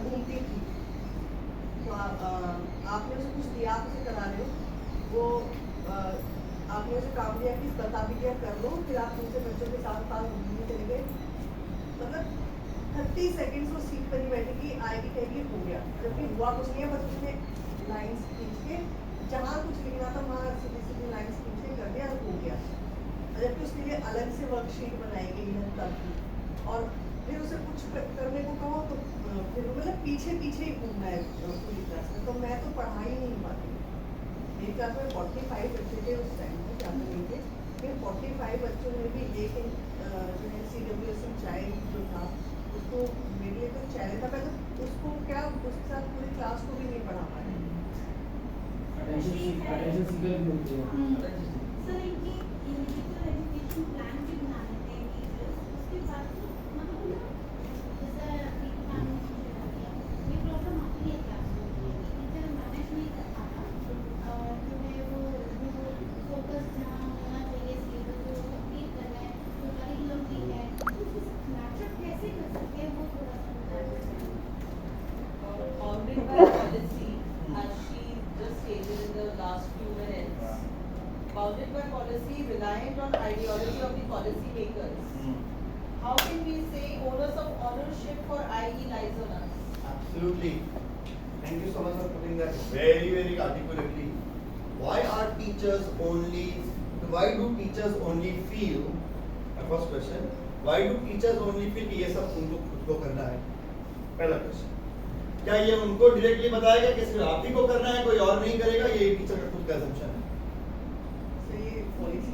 घूमती थी, तो आपने उसे कुछ दिया, आप उसे करा रहे हो, वो आपने उसे काम दिया कि बता भी दिया कर लो, फिर आप दूसरे बच्चों के साथ पास घूमने चले गए, मतलब 30 सेकंड्स वो सीट पर ही बैठेगी, आएगी कहेगी हो गया, जबकि हुआ कुछ नहीं है, बस उसने लाइंस खींच के जहाँ कुछ लिखना था वहाँ सीधी सीधी लाइंस खींच के कर दिया, हो गया। जबकि उसके लिए अलग से वर्कशीट बनाई गई है ताकि, और फिर उसे कुछ करने को कहो तो फिर मतलब पीछे पीछे ही घूमना है पूरी क्लास में, तो मैं तो पढ़ा ही नहीं पाती। मेरी क्लास में 45 बच्चे थे उस टाइम में, ज़्यादा नहीं थे, फिर 45 बच्चों में भी एक जो है CWSM चाइल्ड जो था उसको, मेरे लिए तो चैलेंज था, मैं तो उसको क्या उसके साथ पूरी क्लास को भी नहीं पढ़ा पाई। अटेंशन सीकर भी होते हैं। सर इनकी इंडिविजुअल एजुकेशन प्लान भी बना लेते हैं टीचर्स, उसके बाद तो मतलब ना जैसा एक काम ये प्रॉब्लम आती है क्लासरूम में, टीचर मैनेज नहीं कर पाता और जो है वो फोकस जहाँ होना चाहिए सिलेबस जो कंप्लीट करना है, जो करिकुलम भी है, तो मैचअप कैसे कर सकते हैं वो थोड़ा सा बता दीजिए। Bounded by policy, as she just stated in the last few minutes, bounded by policy, reliant on ideology of the policy makers. How can we say onus of ownership for IE lies on us? Absolutely. Thank you so much for putting that very, very articulately. Why do teachers only feel, my first question, why do teachers only feel कि ये सब उनको खुद को करना है? पहला question, क्या ये उनको डायरेक्टली बताएगा कि सिर्फ आप ही को करना है, कोई और नहीं करेगा? ये टीचर का खुद का assumption है। तो ये पॉलिसी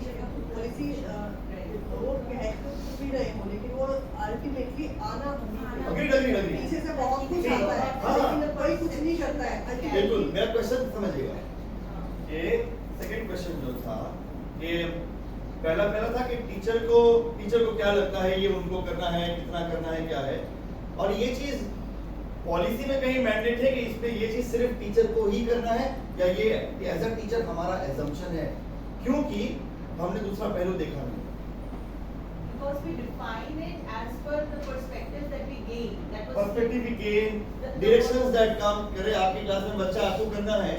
वो कह तो भी रहे हो, लेकिन वो अल्टीमेटली आना Agree. पीछे से बहुत कुछ आता है, हाँ। लेकिन कोई कुछ नहीं करता है। बिल्कुल, मेरा क्वेश्चन समझिएगा। ये सेकंड क्वेश्चन जो था, कि पहला था कि टीचर को क्या लगता है ये उनको करना है, कितना करना है, क्या है, और ये चीज पॉलिसी में कहीं मैंडेट है कि इस पे ये चीज सिर्फ टीचर को ही करना है, या ये एज अ टीचर हमारा एजम्पशन है, क्योंकि हमने दूसरा पहलू देखा नहीं। Because we define it as per the perspective that we gain. That was perspective we gain, directions that कम करे, आपकी क्लास में बच्चा आपको करना है,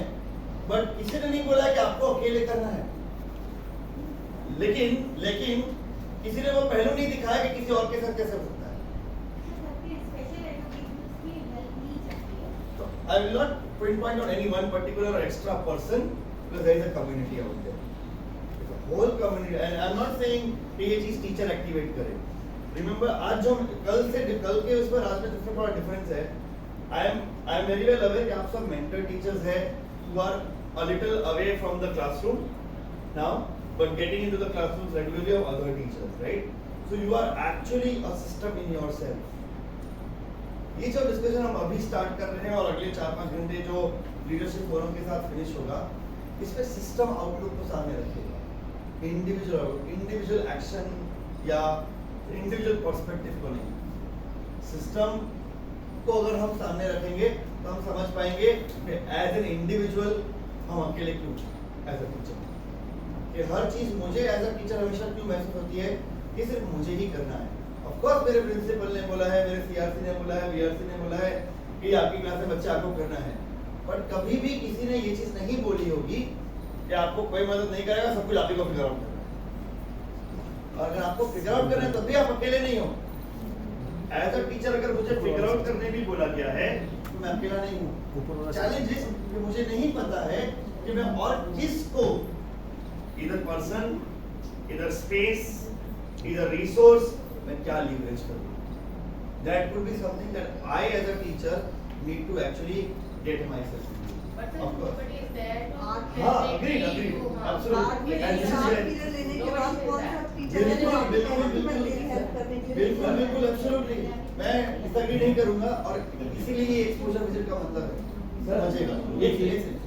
बट किसी ने नहीं बोला कि आपको अकेले करना है। लेकिन किसी ने वो पहलू नहीं दिखाया कि किसी और के साथ कैसे हो सकता है। स्पेशल एजुकेशंस की हेल्प नहीं चाहिए। So I will not pinpoint on any one particular or extra person, because there is a community out there. It's a whole community, and I'm not saying कि ये चीज टीचर एक्टिवेट करे। Remember, आज जो कल के उस पर आज में सबसे बड़ा डिफरेंस है। I am very well aware कि आप सब mentor teachers हैं who are a little away from the classroom now, but getting into the classrooms regularly of other teachers, right? So you are actually a system in yourself. ये जो discussion हम अभी start कर रहे हैं और अगले 4-5 घंटे जो लीडरशिप फोरम के साथ फिनिश होगा, इसमें सिस्टम आउटलुक को सामने रखिएगा, इंडिविजुअल एक्शन या इंडिविजुअल पर्सपेक्टिव को नहीं। सिस्टम को अगर हम सामने रखेंगे तो हम समझ पाएंगे कि एज एन इंडिविजुअल हम अकेले क्यों एज अ टीचर, कि हर चीज मुझे एज अ टीचर हमेशा क्यों महसूस होती है कि सिर्फ मुझे ही करना है। ऑफ कोर्स मेरे प्रिंसिपल ने बोला है, मेरे सीआरसी ने बोला है, बीआरसी ने बोला है कि आपकी क्लास में बच्चे आपको करना है, बट कभी भी किसी ने ये चीज नहीं बोली होगी कि आपको कोई मदद नहीं करेगा, सब कुछ आप ही को फिगर आउट करना है। और अगर आपको फिगर आउट करना है तब भी आप अकेले नहीं हो। एज अ टीचर अगर मुझे फिगर आउट करने भी बोला गया है तो मैं अकेला नहीं हूँ। चैलेंज इज कि मुझे नहीं पता है कि मैं और किसको, इधर पर्सन, इधर स्पेस, इधर रिसोर्स, मैं क्या लीवरेज करूँ। That could be something that I as a teacher need to actually get myself into. But Of course. nobody is there to हाँ, help agreed, you. agreed. हाँ. Absolutely. बाद में And this is 4 where- period लेने के Nobody बाद says कौन सा that. Teacher है जो आपको बिल्कुल, कहता है कि मैं बिल्कुल, तेरी हेल्प करने के लिए बिल्कुल एब्सोल्युटली, मैं डिसएग्री नहीं करूंगा, और इसीलिए ये एक्सपोजर विजिट का मतलब है समझेगा ये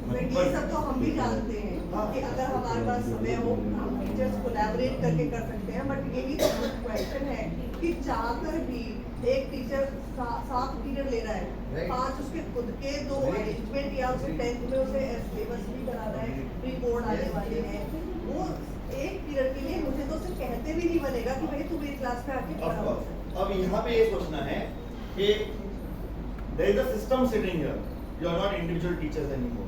बट ये सब तो हम भी जानते हैं कि अगर हमारे पास समय हो हम टीचर्स कोलैबोरेट करके कर सकते हैं, बट यही तो क्वेश्चन है कि चाहकर भी एक टीचर 7 पीरियड ले रहा है, Right. 5 उसके खुद के 2 अरेंजमेंट या उसे 10th में उसे सिलेबस भी कराना है, प्री बोर्ड आने वाले हैं, वो एक पीरियड के लिए मुझे तो उसे कहते भी नहीं बनेगा कि भाई तू मेरी क्लास में आके Of पढ़ा। course. अब यहाँ पे ये सोचना है कि there is a system sitting here. You are not individual teachers anymore.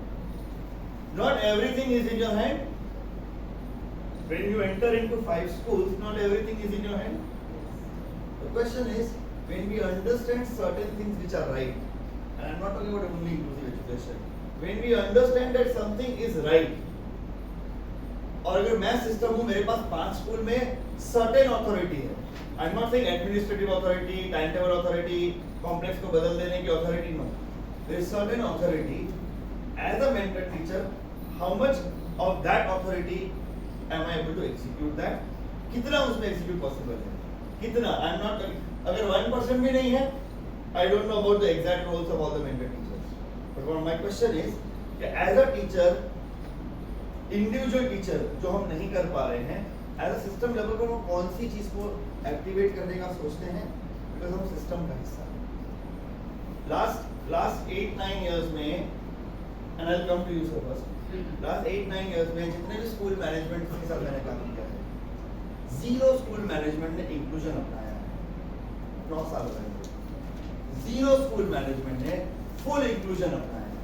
Not everything is in your hand. When you enter into 5 schools, not everything is in your hand. The question is, when we understand certain things which are right, and I'm not talking about only inclusive education, when we understand that something is right, और अगर मैं system हूँ, मेरे पास 5 school में certain authority है, I am not saying administrative authority, time table authority, complex को बदल देने की authority, no, there is certain authority. As a mentor teacher, how much of that authority am I able to execute that? कितना उसमें execute possible है? कितना? I am not, अगर 1% भी नहीं है, I don't know about the exact roles of all the mentor teachers. But what my question is, कि as a teacher, individual teacher जो हम नहीं कर पा रहे हैं, as a system level पर वो कौन सी चीज को activate करने का सोचते हैं? Because हम system का हिस्सा हैं. Last 8-9 years में, and I'll come to you sir first. Last 8-9 years में जितने भी स्कूल मैनेजमेंट के साथ मैंने काम किया है, 0 स्कूल मैनेजमेंट ने इंक्लूजन अपनाया है. 9 साल हो गए, 0 स्कूल मैनेजमेंट ने फुल इंक्लूजन अपनाया है,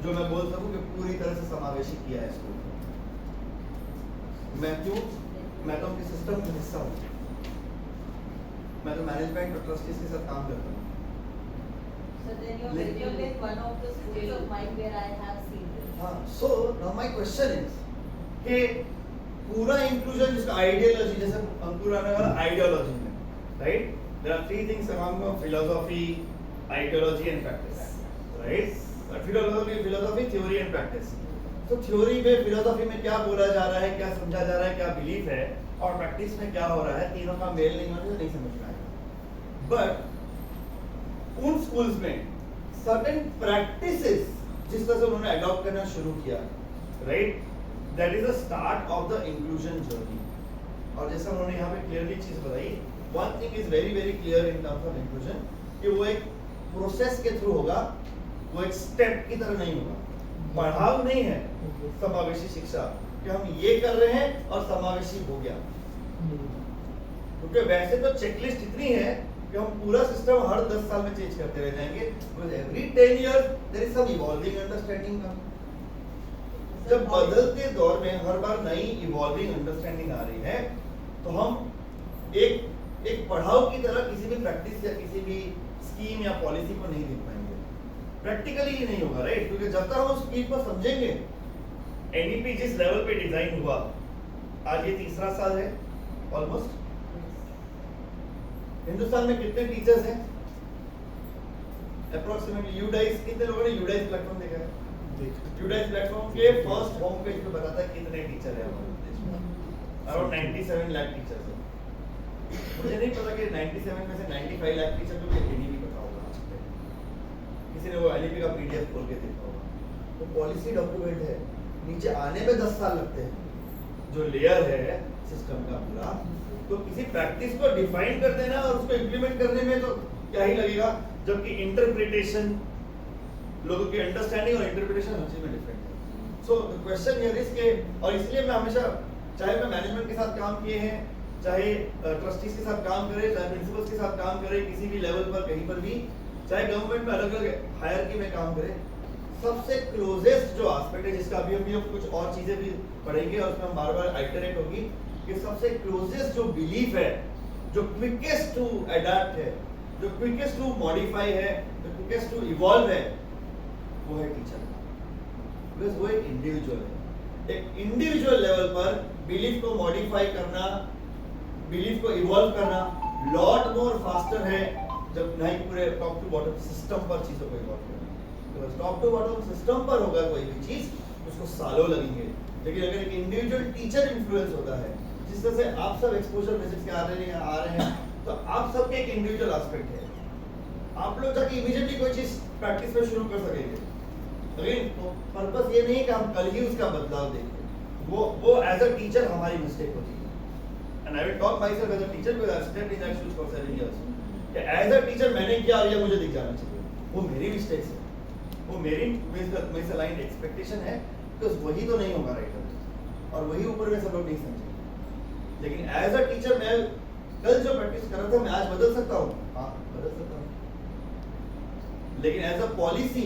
जो मैं बोल सकूं कि पूरी तरह से समावेशी किया है स्कूल को. मैं क्यों? मैं तो उनके सिस्टम का हिस्सा हूँ. मैं तो मैनेजमेंट और ट्रस्टीज के साथ काम करता हूँ. So then you're very well in one of the schools of mine where I have seen this. So now my question is कि पूरा इंक्लूजन जिसका आइडियोलॉजी, जैसे अंकुर आने वाला आइडियोलॉजी में, right? There are 3 things among philosophy, ideology and practice, right? Philosophy, theory and practice. तो theory में, philosophy में क्या बोला जा रहा है, क्या समझा जा रहा है, क्या बिलीफ है, और प्रैक्टिस में क्या हो रहा है, तीनों का मेल नहीं होने से नहीं समझ में आएगा. बट उन स्कूल्स में सर्टेन प्रैक्टिसेस जिस तरह से उन्होंने अडॉप्ट करना शुरू किया, right, that is the start of the inclusion journey. और जैसा उन्होंने यहाँ पे क्लियरली चीज बताई, one thing is very very clear in terms of inclusion, कि वो एक प्रोसेस के थ्रू होगा, वो एक स्टेप की तरह नहीं होगा. पढ़ाव नहीं है समावेशी शिक्षा कि हम ये कर रहे हैं और समावेशी हो गया. क्योंकि वैसे तो चेकलिस्ट इतनी है कि हम पूरा सिस्टम हर 10 साल में चेंज करते रह जाएंगे. Every 10 years there is some evolving understanding. जब बदलते दौर में हर बार नई इवॉल्विंग अंडरस्टैंडिंग आ रही है, तो हम एक पढ़ाओ की तरह किसी भी प्रैक्टिस या किसी भी स्कीम या पॉलिसी को नहीं देख पाएंगे. प्रैक्टिकली ही नहीं होगा, राइट? क्योंकि जब तक हम उस स्कीम को समझेंगे, एनईपी जिस लेवल पे डिजाइन हुआ, आज ये 3रा साल है ऑलमोस्ट. हिंदुस्तान में कितने टीचर्स हैं अप्रोक्सीमेटली? यूडाइस, कितने लोगों ने यूडाइस प्लेटफॉर्म देखा है? यूडाइस प्लेटफॉर्म के फर्स्ट होम पेज पे बताता है कितने टीचर हैं हमारे देश में. अराउंड 97 लाख टीचर्स हैं. मुझे नहीं पता कि 97 में से 95 लाख टीचर को ये नहीं पता होगा. किसी ने वो एलईपी का पीडीएफ खोल के देखा होगा. वो पॉलिसी डॉक्यूमेंट है, नीचे आने में 10 साल लगते हैं. जो लेयर है सिस्टम का पूरा, तो किसी प्रैक्टिस को डिफाइन कर देना और उसको इम्प्लीमेंट करने में तो क्या ही लगेगा, जबकि इंटरप्रिटेशन, लोगों की अंडरस्टैंडिंग और इंटरप्रिटेशन हर चीज में डिफरेंट है. So the question here is के, और इसलिए मैं हमेशा, चाहे मैं मैनेजमेंट के साथ काम किए हैं, चाहे ट्रस्टीज के साथ काम करे, चाहे प्रिंसिपल्स के साथ काम करे, किसी भी लेवल पर कहीं पर भी, चाहे गवर्नमेंट में अलग अलग हायरार्की में काम करे, सबसे क्लोजेस्ट जो एस्पेक्ट है, जिसका अभी हम कुछ और चीजें भी पढ़ेंगे और उसमें हम बार बार आइटरेट होगी, कि सबसे क्लोजेस्ट जो बिलीफ है, जो क्विकेस्ट टू अडैप्ट है, जो क्विकेस्ट टू मॉडिफाई है, जो क्विकेस्ट टू इवॉल्व है, वो है टीचर. बिकॉज वो एक इंडिविजुअल है. एक इंडिविजुअल लेवल पर बिलीफ को मॉडिफाई करना, बिलीफ को इवॉल्व करना लॉट मोर फास्टर है, जब नहीं पूरे टॉप टू बॉटम सिस्टम पर चीजों को इवॉल्व करना. तो टॉप टू बॉटम सिस्टम पर होगा कोई भी चीज, उसको सालों लगेंगे. लेकिन अगर एक इंडिविजुअल टीचर इन्फ्लुएंस होता है, जिस तरह से आप सब एक्सपोजर बेसिस के आ रहे हैं, तो आप सबके एक इंडिविजुअल एस्पेक्ट है. आप लोग जाके इमीडिएटली कोई चीज प्रैक्टिस में शुरू कर सकेंगे. लेकिन तो पर्पस ये नहीं कि हम कल ही उसका बदलाव देखें. वो एज अ टीचर हमारी मिस्टेक होती है. And I will talk myself as a teacher because I studied in that for 7 years. कि एज अ टीचर मैंने क्या किया मुझे दिख जाना चाहिए. वो मेरी मिस्टेक्स है, वो मेरी मिसअलाइंड एक्सपेक्टेशन है, बिकॉज़ वही तो नहीं होगा राइटर, और वही ऊपर में सब लोग नहीं समझेंगे. लेकिन एज अ टीचर मैं कल जो प्रैक्टिस कर रहा था, मैं आज बदल सकता हूँ. हाँ, बदल सकता हूँ. लेकिन as a policy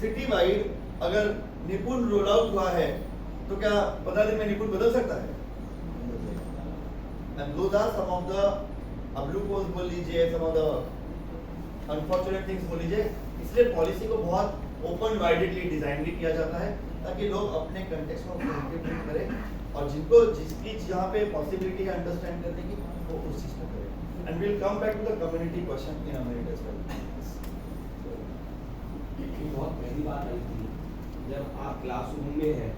city wide अगर निपुण रोल आउट हुआ है तो क्या 15 दिन में निपुण बदल सकता है? And those are some of the अब्लूकोस बोल लीजिए, some of the unfortunate things बोल लीजिए। इसलिए पॉलिसी को बहुत ओपन वाइडेडली डिजाइन भी किया जाता है ताकि लोग अपने कंटेक्स्ट में इंप्लीमेंट करें और जिनको जिसकी जहाँ पे पॉसिबिलिटी है अंडरस्टैंड करने की वो उस चीज को करें। And will come back to the community question in America as well. बहुत पहली बात आई थी जब आप क्लासरूम में हैं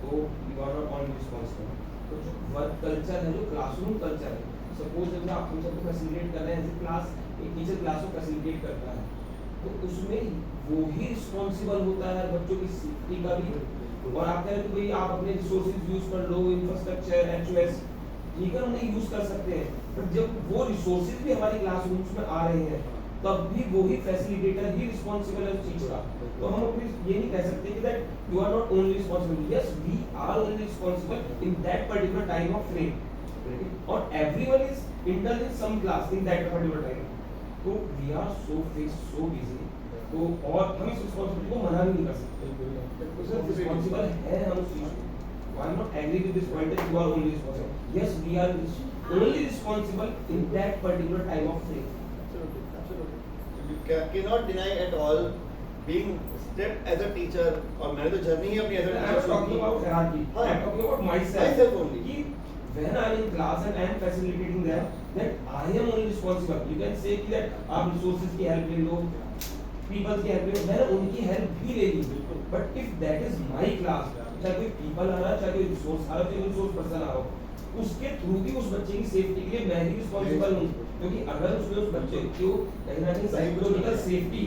तो you are not on responsible. तो जो वर्क कल्चर है, जो क्लासरूम कल्चर है, सपोज जब आप हम सबको फैसिलिटेट कर रहे हैं, जैसे क्लास एक टीचर क्लास को फैसिलिटेट करता है तो उसमें वो ही रिस्पॉन्सिबल होता है बच्चों की सेफ्टी का भी। और आप कह रहे हैं कि भाई आप अपने रिसोर्सेज यूज कर लो, इंफ्रास्ट्रक्चर HOS ठीक है उन्हें यूज कर सकते हैं, बट जब वो रिसोर्सेज भी हमारी क्लासरूम्स में आ रहे हैं तब भी वही फैसिलिटेटर ही रिस्पॉन्सिबल है उस चीज का। तो हम अपनी ये नहीं कह सकते कि that you are not only responsible. Yes we are only responsible in that particular time of frame और everyone is intern in some class in that particular time. तो we are so fixed, so busy, तो और हम इस responsibility को मना भी नहीं कर सकते। तो सर रिस्पॉन्सिबल है हम उस चीज को। I am not agree with this point that you are only responsible. Yes we are only responsible in that particular time of frame. You cannot deny at all being stepped as a teacher और मैंने तो journey ही अपनी as a I teacher am talking about hierarchy. I am talking about Myself only. कि when I am in class and I am facilitating them, that I am only responsible. You can say कि that आप resources की help ले लो, people की help ले लो, मैंने उनकी help भी ले ली। But if that is my class, चाहे कोई people आ रहा है, चाहे कोई resource आ रहा है, चाहे कोई resource person आ रहा हो, उसके थ्रू भी उस बच्चे की सेफ्टी के लिए मैं ही रिस्पॉन्सिबल हूँ। क्योंकि अगर उसमें उस बच्चे को कहीं ना कहीं साइकोलॉजिकल सेफ्टी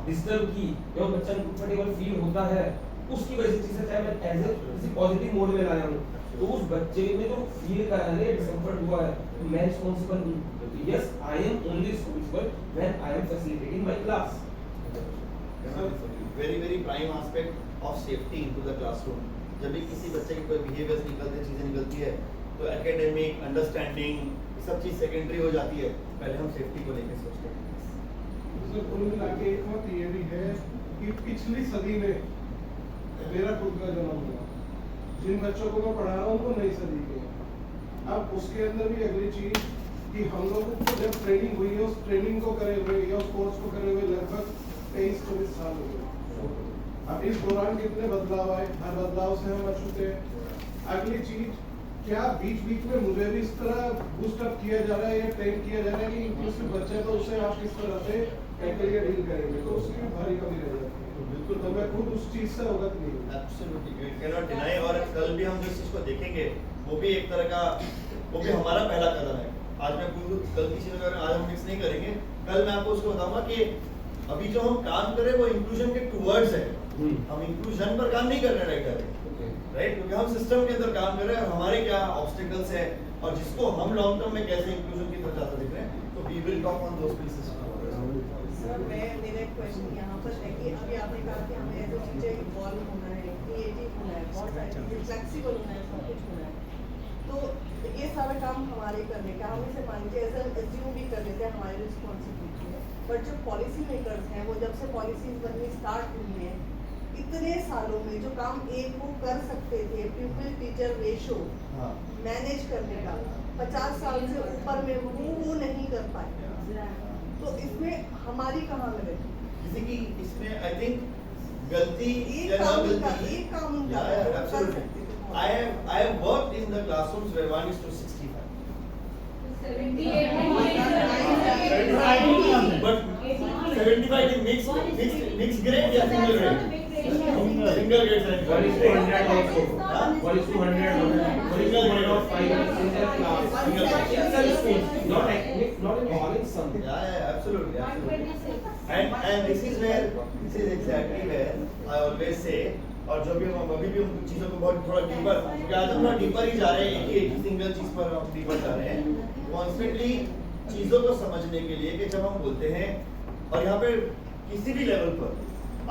डिस्टर्ब की या वो बच्चा कंफर्टेबल फील होता है उसकी वजह से चीजें चाहे मैं एज ए किसी पॉजिटिव मोड में लाया हूँ तो उस बच्चे में जो फील कर रहा है डिस्कम्फर्ट हुआ है मैं रिस्पॉन्सिबल हूँ। Yes I am only responsible when I am facilitating my class. very prime aspect of safety into the classroom। जब भी किसी बच्चे के कोई बिहेवियर्स निकलते चीजें निकलती है तो एकेडमिक अंडरस्टैंडिंग सब चीज सेकेंडरी हो जाती है, पहले हम सेफ्टी को लेकर सोचते हैं। सर कुल मिला के एक बात ये भी है कि पिछली सदी में मेरा खुद का जन्म हुआ, जिन बच्चों को मैं पढ़ा रहा हूँ उनको नई सदी के। अब उसके अंदर भी अगली चीज कि हम लोगों को जब ट्रेनिंग हुई है उस ट्रेनिंग को करे हुए या उस कोर्स को करे हुए लगभग 23-24 साल हो गए। अब इस दौरान कितने बदलाव आए, हर बदलाव से हम अछूते हैं। अगली चीज क्या बीच बीच में मुझे भी इस तरह बूस्ट अप किया जा रहा है या ट्रेन किया जा रहा है कि इंक्लूसिव बच्चे तो उससे आप किस तरह से टैकल डील करेंगे, तो उसकी भी भारी कमी रह जाती है। बिल्कुल, तो मैं खुद उस चीज से अवगत नहीं हूँ। Absolutely you can not deny. और कल भी हम जिस चीज को देखेंगे वो भी एक तरह का वो भी हमारा पहला कदम है। आज मैं कल की चीजों का आज हम मिक्स नहीं करेंगे, कल मैं आपको उसको बताऊंगा कि अभी जो हम काम कर रहे हैं वो इंक्लूजन के टूवर्ड्स है। हम इंक्लूजन पर काम नहीं कर रहे राइट, क्योंकि हम सिस्टम के अंदर काम कर रहे हैं और हमारे क्या ऑब्स्टिकल्स है और जिसको हम लॉन्ग टर्म में कैसे इंक्लूजन की तरफ जाता दिख रहे हैं। तो we will talk on those pieces. Sir मेरा एक क्वेश्चन यहाँ पर है कि अभी आपने कहा कि हमें एज ए टीचर इन्वॉल्व होना है, क्रिएटिव होना है, बहुत सारी चीजें फ्लेक्सिबल होना है, सब कुछ होना है। तो ये सारा काम हमारे करने का हम इसे मान के ऐसा एज्यूम भी कर लेते हैं हमारी रिस्पॉन्सिबिलिटी है। बट जो पॉलिसी मेकर्स हैं वो जब से पॉलिसीज बननी स्टार्ट हुई हैं इतने सालों में जो काम एक वो कर सकते थे प्यूपिल टीचर रेशो मैनेज करने का 50 साल से ऊपर में वो नहीं कर पाए। तो इसमें हमारी कहाँ गलती? किसी की इसमें आई थिंक गलती एक काम उनका I have worked in the classrooms where 1 is to 65. But 75 is mixed grade या single grade? Single grade science. 1 is to 100 also. 1 is to 100. 1 is to 1 of 5 in their class. In some schools, not in all, in some. Yeah, absolutely. And this is exactly where I always say, और जो भी हम अभी भी उन चीज़ों को बहुत थोड़ा डीपर, क्योंकि आज हम थोड़ा डीपर ही जा रहे हैं, एक ही सिंगल चीज़ पर हम डीपर जा रहे हैं कॉन्स्टेंटली चीज़ों को समझने के लिए कि जब हम बोलते हैं और यहाँ पे किसी भी लेवल पर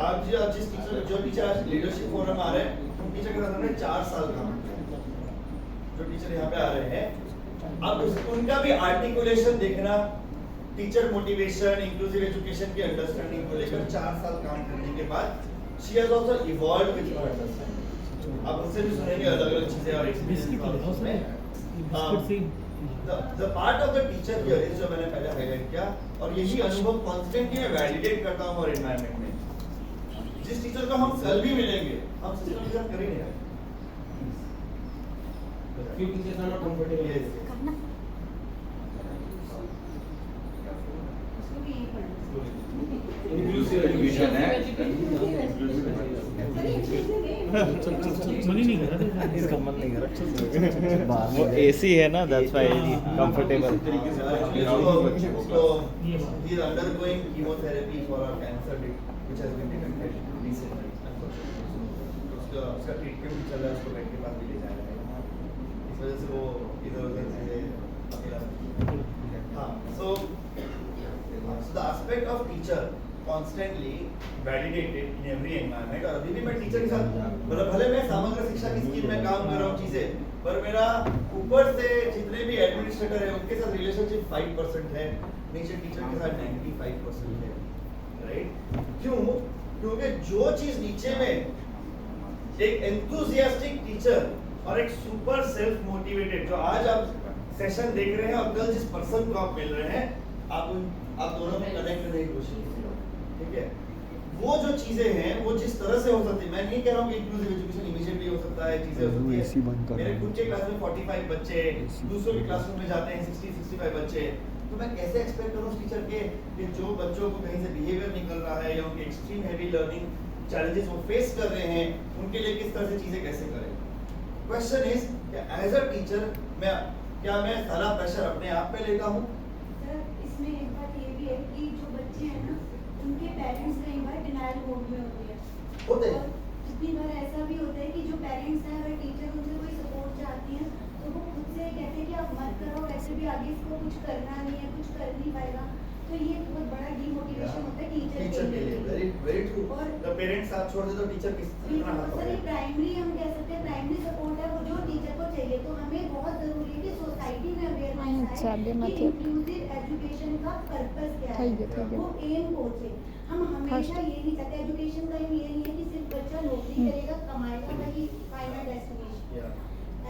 आप जिस टीचर जो टीचर आज लीडरशिप फोरम आ रहे हैं उन टीचर के साथ हमने 4 साल काम किया। जो टीचर यहाँ पे आ रहे हैं अब उनका भी आर्टिकुलेशन देखना टीचर मोटिवेशन, इंक्लूसिव एजुकेशन की अंडरस्टैंडिंग को लेकर 4 साल काम करने के बाद she has also evolved with her understanding. आप उनसे भी सुनेंगे अलग-अलग चीजें और एक्सपीरियंस में। The part of the teacher here is जो मैंने पहले हाईलाइट किया, और यही अनुभव कॉन्स्टेंटली मैं वैलिडेट करता हूँ और एनवायरनमेंट में। जिस टीचर को हम कल भी मिलेंगे, हम सिस्टम के साथ कर ही नहीं रहे। few teachers are not comfortable with it. उसको भी यही पढ़ना Inclusive education है। मन ही नहीं कर रहा इसका मन नहीं कर रहा वो एसी है ना, that's why comfortable. He is undergoing chemotherapy for a cancer which has been detected recently. उसका ट्रीटमेंट चल रहा है, उसको बेड के पास भी ले जाया जाएगा। इस वजह से वो इधर-उधर से अकेला। हाँ, so the aspect of teacher constantly validated in every environment। और अभी भी मैं टीचर के साथ, मतलब भले मैं समग्र शिक्षा की स्कीम में काम कर रहा हूँ चीजें, पर मेरा ऊपर से जितने भी एडमिनिस्ट्रेटर है उनके साथ रिलेशनशिप 5% है, नीचे टीचर के साथ 95% है, राइट? क्यों? क्योंकि जो चीज नीचे में एक एंथुसियास्टिक टीचर और एक सुपर सेल्फ मोटिवेटेड, जो आज आप सेशन देख रहे हैं और कल जिस पर्सन को आप मिल रहे हैं, आप दोनों में कनेक्ट करने की कोशिश कीजिए, ठीक है? वो जो चीजें हैं वो जिस तरह से हो सकती है, मैं नहीं कह रहा हूँ कि इंक्लूसिव एजुकेशन इमीडिएटली हो सकता है, चीजें हो सकती है। मेरे खुद के क्लास में 45 बच्चे, दूसरों के क्लासरूम में जाते हैं 60-65 बच्चे, तो मैं कैसे एक्सपेक्ट करूँ उस टीचर के कि जो बच्चों को कहीं से बिहेवियर निकल रहा है या उनके एक्सट्रीम हैवी लर्निंग चैलेंजेस वो फेस कर रहे हैं, उनके लिए किस तरह से चीजें कैसे करें? क्वेश्चन इज कि एज अ टीचर क्या मैं सारा प्रेशर अपने आप पे लेता हूँ? सर, इसमें एक बात ये भी है कि जो बच्चे हैं ना, उनके पेरेंट्स कई बार डिनायल मोड में होते हैं। होते हैं। और कितनी बार ऐसा भी होता है कि जो पेरेंट्स हैं, अगर टीचर उनसे कोई सपोर्ट चाहती हैं, तो वो खुद से कहते हैं कि आप मत करो, वैसे भी आगे इसको कुछ करना नहीं है, कुछ कर नहीं पाएगा। तो ये बहुत बड़ा डीमोटिवेशन होता है टीचर के लिए। Very very true. और द पेरेंट्स साथ छोड़ दे तो टीचर किस तरह हाथ सर, ये पकड़े? प्राइमरी हम कह सकते हैं, प्राइमरी सपोर्ट है वो जो टीचर को चाहिए। तो हमें बहुत जरूरी है कि सोसाइटी में अवेयरनेस आए कि इंक्लूसिव एजुकेशन का पर्पस क्या है, वो एम पहुंचे। हम हमेशा ये नहीं चाहते, एजुकेशन का एम ये नहीं है कि सिर्फ बच्चा नौकरी करेगा, कमाएगा, वही फाइनल डेस्टिनेशन।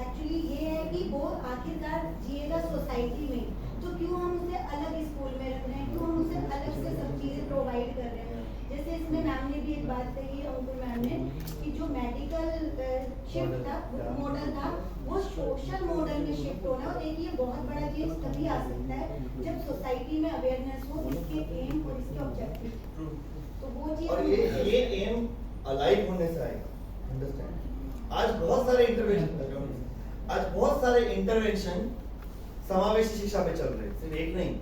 एक्चुअली ये है कि वो आखिरकार जिएगा सोसाइटी में, तो क्यों हम उसे अलग स्कूल में रख रहे हैं, क्यों हम उसे अलग से सब चीज़ें प्रोवाइड कर रहे हैं? जैसे इसमें मैम ने भी एक बात कही है, अंकुर मैम ने, कि जो मेडिकल शिफ्ट था, मॉडल था, वो सोशल मॉडल में शिफ्ट होना। और देखिए बहुत बड़ा चीज तभी आ सकता है जब सोसाइटी में अवेयरनेस हो इसके एम और इसके ऑब्जेक्टिव। तो वो चीज और ये एम अलाइव होने से आएगा। अंडरस्टैंड? आज बहुत सारे इंटरवेंशन समावेशी शिक्षा पे चल रहे हैं, सिर्फ एक नहीं।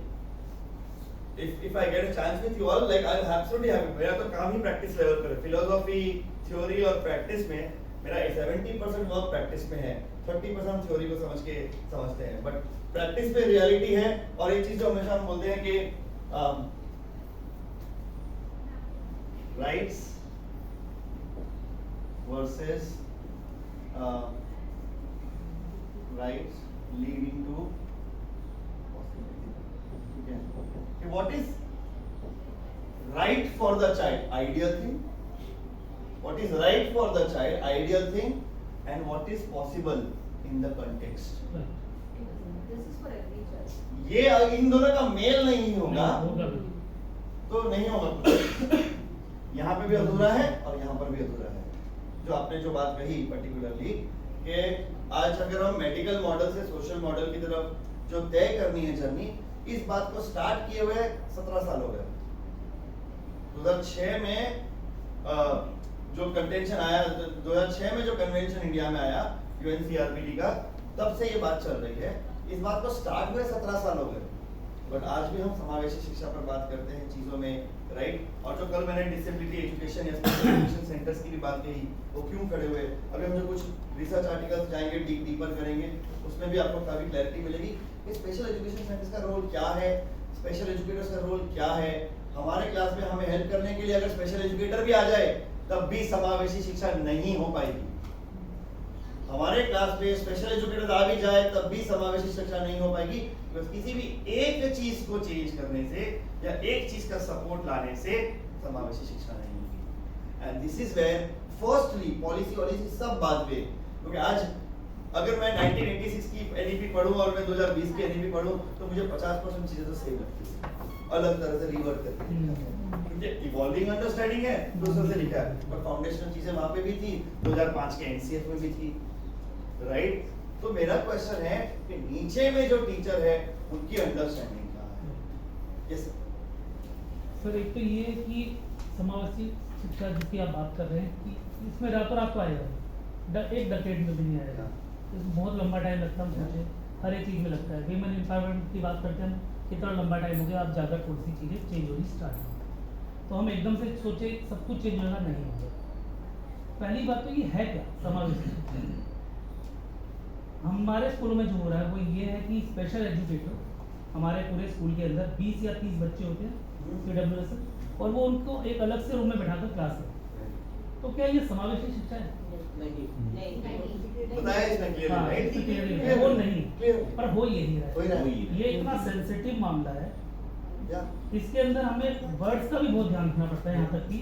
If I get a chance with you all, like I'll absolutely have it. मेरा तो काम ही प्रैक्टिस लेवल पर है। फिलोसॉफी, थ्योरी और प्रैक्टिस में मेरा 70% वर्क प्रैक्टिस में है, 30% थ्योरी को समझते हैं, बट प्रैक्टिस में रियलिटी है। और एक चीज जो हमेशा हम बोलते हैं कि rights versus rights leading to what is right for the child, ideal thing, what is right for the child, ideal thing, and what is possible in the context. This is for every child. ये इन दोनों का mail नहीं होगा तो नहीं होगा। यहाँ पे भी अधूरा है और यहाँ पर भी अधूरा है। जो आपने जो बात कही पर्टिकुलरली कि आज अगर हम मेडिकल मॉडल से सोशल मॉडल की तरफ जो तय करनी है जर्नी, इस बात को स्टार्ट किए हुए 17 साल हो गए। 2006 में जो कंटेंशन आया, 2006 में जो कन्वेंशन इंडिया में आया UNCRPD का, तब से ये बात चल रही है। इस बात को स्टार्ट हुए 17 साल हो गए, बट आज भी हम समावेशी शिक्षा पर बात करते हैं चीजों में, राइट? और जो कल मैंने डिसेबिलिटी एजुकेशन या स्पेशल एजुकेशन सेंटर्स की भी बात कही, वो क्यों खड़े हुए? अभी हम जो कुछ रिसर्च आर्टिकल्स जाएंगे, डीपर करेंगे, उसमें भी आपको काफी क्लैरिटी मिलेगी कि स्पेशल एजुकेशन सेंटर्स का रोल क्या है, स्पेशल एजुकेटर्स का रोल क्या है। हमारे क्लास में हमें हेल्प करने के लिए अगर स्पेशल एजुकेटर भी आ जाए, तब भी समावेशी शिक्षा नहीं हो पाएगी। हमारे क्लास में स्पेशल एजुकेटर आ भी जाए तब भी समावेशी शिक्षा नहीं हो पाएगी, बिकॉज़ किसी भी एक चीज को चेंज करने से या एक चीज का सपोर्ट लाने से समावेशी शिक्षा नहीं होगी। And this is where firstly policy सब बाद में, क्योंकि आज अगर मैं 1986 की एनईपी पढूं और मैं 2020 की एनईपी पढूं तो मुझे 50% चीजें तो सेम लगती है, अलग तरह से रिवर्ट करके क्योंकि इवॉल्विंग अंडरस्टैंडिंग है दूसरे से लिखा है, पर फाउंडेशनल चीजें वहां पे भी थी, 2005 के एनसीएफ में भी थी, राइट। तो मेरा क्वेश्चन है कि नीचे में जो टीचर है उनकी अंडरस्टैंडिंग क्या है? यस सर, एक तो ये है कि समावेशी शिक्षा जिसकी आप बात कर रहे हैं कि इसमें रैपर आपको आएगा एक डेकेड में भी नहीं आएगा, बहुत लंबा टाइम लगता है। हम सोचे हर एक चीज़ में लगता है, ह्यूमन एम्पावरमेंट की बात करते हैं, कितना लंबा टाइम हो गया, आप ज़्यादा थोड़ी सी चीज़ें चेंज होनी स्टार्ट हो, तो हम एकदम से सोचे सब कुछ चेंज होना नहीं होगा। पहली बात तो ये है क्या समावेशी, हमारे स्कूलों में जो हो रहा है वो ये है कि स्पेशल एजुकेटर हमारे पूरे स्कूल के अंदर 20 या 30 बच्चे होते हैं PWS, और वो उनको एक अलग से रूम में बैठाकर क्लास है, तो क्या ये समावेशी शिक्षा है? बताया इसमें क्लियर हाँ, राइट, इसमें clearly है, वो नहीं, क्लियर पर हो यही हो ही रहा रहा है। है। ये इतना सेंसिटिव मामला है, या इसके अंदर हमें वर्ड्स का भी बहुत ध्यान रखना पड़ता है। यहाँ तक कि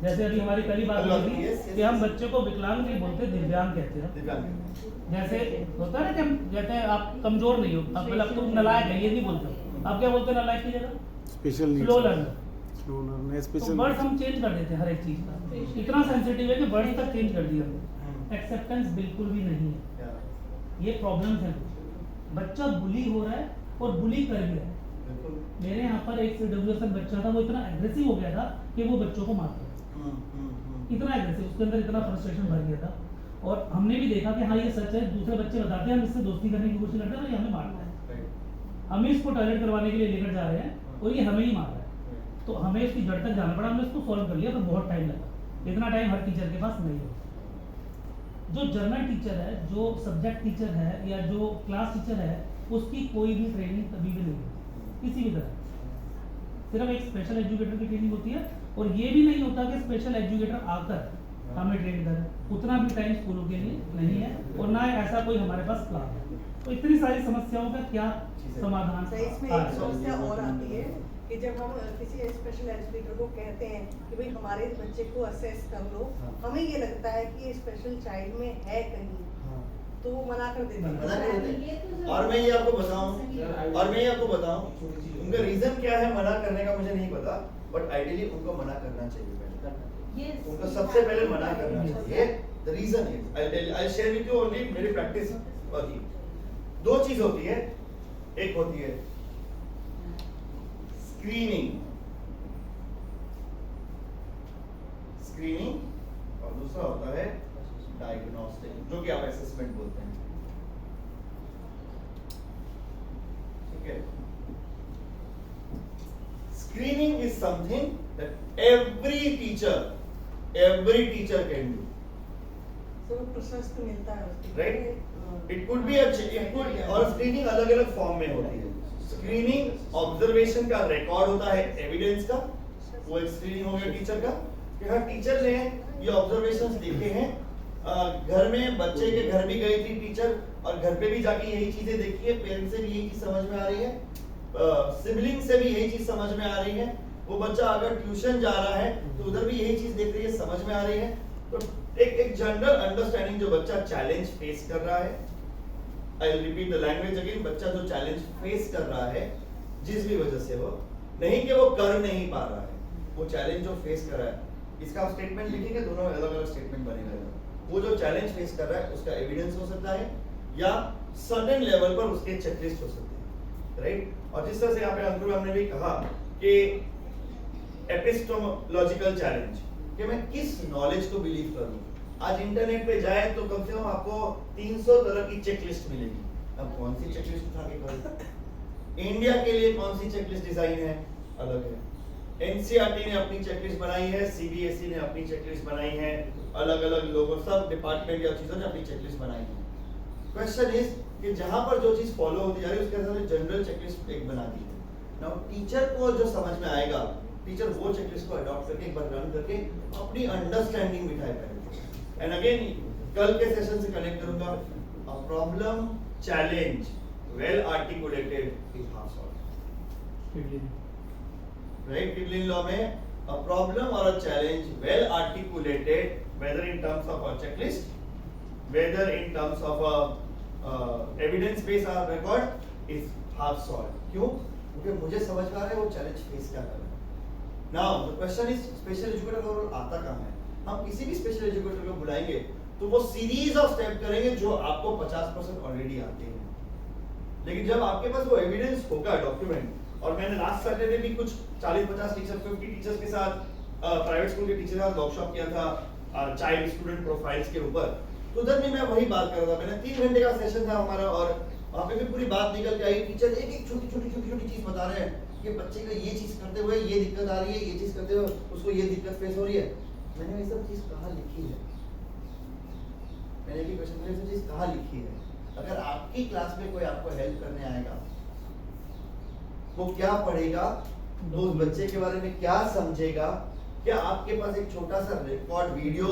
जैसे अभी हमारी पहली बात हुई थी Yes, yes, कि हम yes. बच्चे को विकलांग नहीं बोलते, दिव्यांग कहते हैं। दिव्यांग जैसे होता है ना कि हम कहते हैं आप कमजोर नहीं हो, अब पहले अब तुम नलायक है ये नहीं बोलते, आप क्या बोलते हैं नलायक की जगह? Special slow learner. Slow learner तो स्पेशल वर्ड्स हम चेंज कर देते हैं हर एक चीज का, इतना सेंसिटिव है कि वर्ड्स तक चेंज कर दिया हमने। एक्सेप्टेंस बिल्कुल भी नहीं है, या ये प्रॉब्लम्स है। बच्चा बुली हो रहा है और बुली कर भी रहा है। बिल्कुल मेरे यहाँ पर एक CWSN बच्चा था, वो इतना एग्रेसिव हो गया था कि वो बच्चों को मारता था, इतना एग्रेसिव, उसके अंदर इतना फ्रस्ट्रेशन भर गया था। और हमने भी देखा कि हाँ ये सच है, दूसरे बच्चे बताते हैं हम इससे दोस्ती करने की कोशिश करते हैं, ये हमें मारता है, राइट हम ही इसको टॉयलेट करवाने के लिए लेकर जा रहे हैं और ये हमें ही मार रहा है। तो हमें इसकी जड़ तक जाना पड़ा, हमने इसको सॉल्व कर लिया, पर बहुत टाइम लगा, इतना टाइम हर टीचर के पास नहीं होता। जो जर्नल टीचर है, जो सब्जेक्ट टीचर है या जो क्लास टीचर है, उसकी कोई भी ट्रेनिंग कभी भी नहीं होती किसी भी तरह, सिर्फ एक स्पेशल एजुकेटर की ट्रेनिंग होती है। और ये भी नहीं होता कि स्पेशल एजुकेटर आकर हमें ट्रेन करे, उतना भी टाइम स्कूलों के लिए नहीं है, और ना ऐसा कोई हमारे पास प्लान है। तो इतनी सारी समस्याओं का क्या समाधान? सही, इसमें आ एक रहा है? समस्या और आती है कि जब हम किसी स्पेशल एजुकेटर को कहते हैं कि भाई हमारे बच्चे को असेस कर लो, हमें ये लगता है कि ये स्पेशल चाइल्ड में है कहीं, तो वो मना कर देते मना कर देते हैं। हैं। और मैं ये आपको बताऊं उनका रीजन क्या है मना करने का मुझे नहीं पता, बट आइडियली उनको मना करना चाहिए पहले, उनको सबसे पहले मना करना चाहिए। The reason is I share with you only मेरी प्रैक्टिस होती। दो चीज होती है, एक होती है स्क्रीनिंग और दूसरा होता है डायग्नोस्टिक, जो कि आप असेसमेंट बोलते हैं, ठीक है। Screening is something that every teacher can do, तो प्रशस्त मिलता है उसके राइट। इट कुड बी और स्क्रीनिंग अलग अलग फॉर्म में होती है। स्क्रीनिंग ऑब्जर्वेशन का रिकॉर्ड होता है, एविडेंस का, वो एक स्क्रीनिंग हो गया टीचर का, कि हाँ टीचर ने ये ऑब्जर्वेशंस देखे हैं, घर में बच्चे के घर भी गई थी टीचर और घर पे भी जाके यही चीजें देखी है, पेरेंट्स से भी यही चीज समझ में आ रही है, सिबलिंग से भी यही चीज समझ में आ रही है, वो बच्चा अगर ट्यूशन जा रहा है तो उधर भी यही चीज देख रही है, समझ में आ रही है। तो एक जनरल अंडरस्टैंडिंग जो बच्चा चैलेंज फेस कर रहा है, I will repeat the language again, बच्चा जो चैलेंज फेस कर रहा है जिस भी वजह से, वो नहीं कि वो कर नहीं पा रहा है, वो चैलेंज जो फेस कर रहा है, इसका आप स्टेटमेंट लिखेंगे, दोनों अलग अलग स्टेटमेंट बनेगा। वो जो चैलेंज फेस कर रहा है उसका एविडेंस हो सकता है या सर्टेन लेवल पर उसके चेकलिस्ट हो सकते हैं, राइट। और जिस तरह से यहाँ पे अंकुर मैम ने भी कहा कि एपिस्टेमोलॉजिकल चैलेंज, कि मैं किस नॉलेज को बिलीव करूं। आज इंटरनेट पे जाए तो कम से कम आपको 300 तरह की चेकलिस्ट मिलेगी, अब कौन सी चेकलिस्ट उठा के करें? इंडिया के लिए कौन सी चेकलिस्ट डिजाइन है, अलग है। एनसीईआरटी ने अपनी चेकलिस्ट बनाई है, सीबीएसई ने अपनी चेकलिस्ट बनाई है, अलग अलग लोगों, सब डिपार्टमेंट या चीजों ने अपनी चेकलिस्ट बनाई है। क्वेश्चन इज कि जहां पर जो चीज फॉलो होती जा रही है उसके हिसाब से जनरल चेकलिस्ट एक बना दी है। नाउ टीचर को जो समझ में आएगा, टीचर वो चेकलिस्ट को अडॉप्ट करके एक बार रन करके अपनी अंडरस्टैंडिंग बिठाए पहले। एंड अगेन कल के सेशन से कनेक्ट करूंगा. A problem, challenge, well articulated is half solved. Right? Kidlin law में a problem or a challenge well articulated, whether in terms of a checklist, whether in terms of a evidence-based record, is half solved. क्यों? क्योंकि मुझे समझ में आ रहा है वो challenge face क्या कर रहा है. Now the question is special educator का रोल आता कहाँ है? हम किसी भी स्पेशल एजुकेटर को बुलाएंगे तो वो सीरीज ऑफ स्टेप करेंगे जो आपको 50% ऑलरेडी आते हैं. लेकिन जब आपके पास वो एविडेंस होगा डॉक्यूमेंट, और मैंने लास्ट सैटरडे भी कुछ 40-50 टीचर 50 टीचर्स के साथ प्राइवेट स्कूल के टीचर के साथ वर्कशॉप किया था चाइल्ड स्टूडेंट प्रोफाइल्स के ऊपर. तो उधर भी मैं वही बात कर रहा था. मैंने 3 घंटे का सेशन था हमारा और वहाँ पे भी पूरी बात निकल के आई. टीचर एक एक छोटी चीज बता रहे हैं कि बच्चे को ये चीज करते हुए ये दिक्कत आ रही है, ये चीज करते हुए उसको ये दिक्कत फेस हो रही है. मैंने ये सब चीज कहाँ लिखी है? मैंने भी क्वेश्चन में ये सब चीज कहाँ लिखी है? अगर आपकी क्लास में कोई आपको हेल्प करने आएगा, वो क्या पढ़ेगा, तो उस बच्चे के बारे में क्या समझेगा? क्या आपके पास एक छोटा सा रिकॉर्ड वीडियो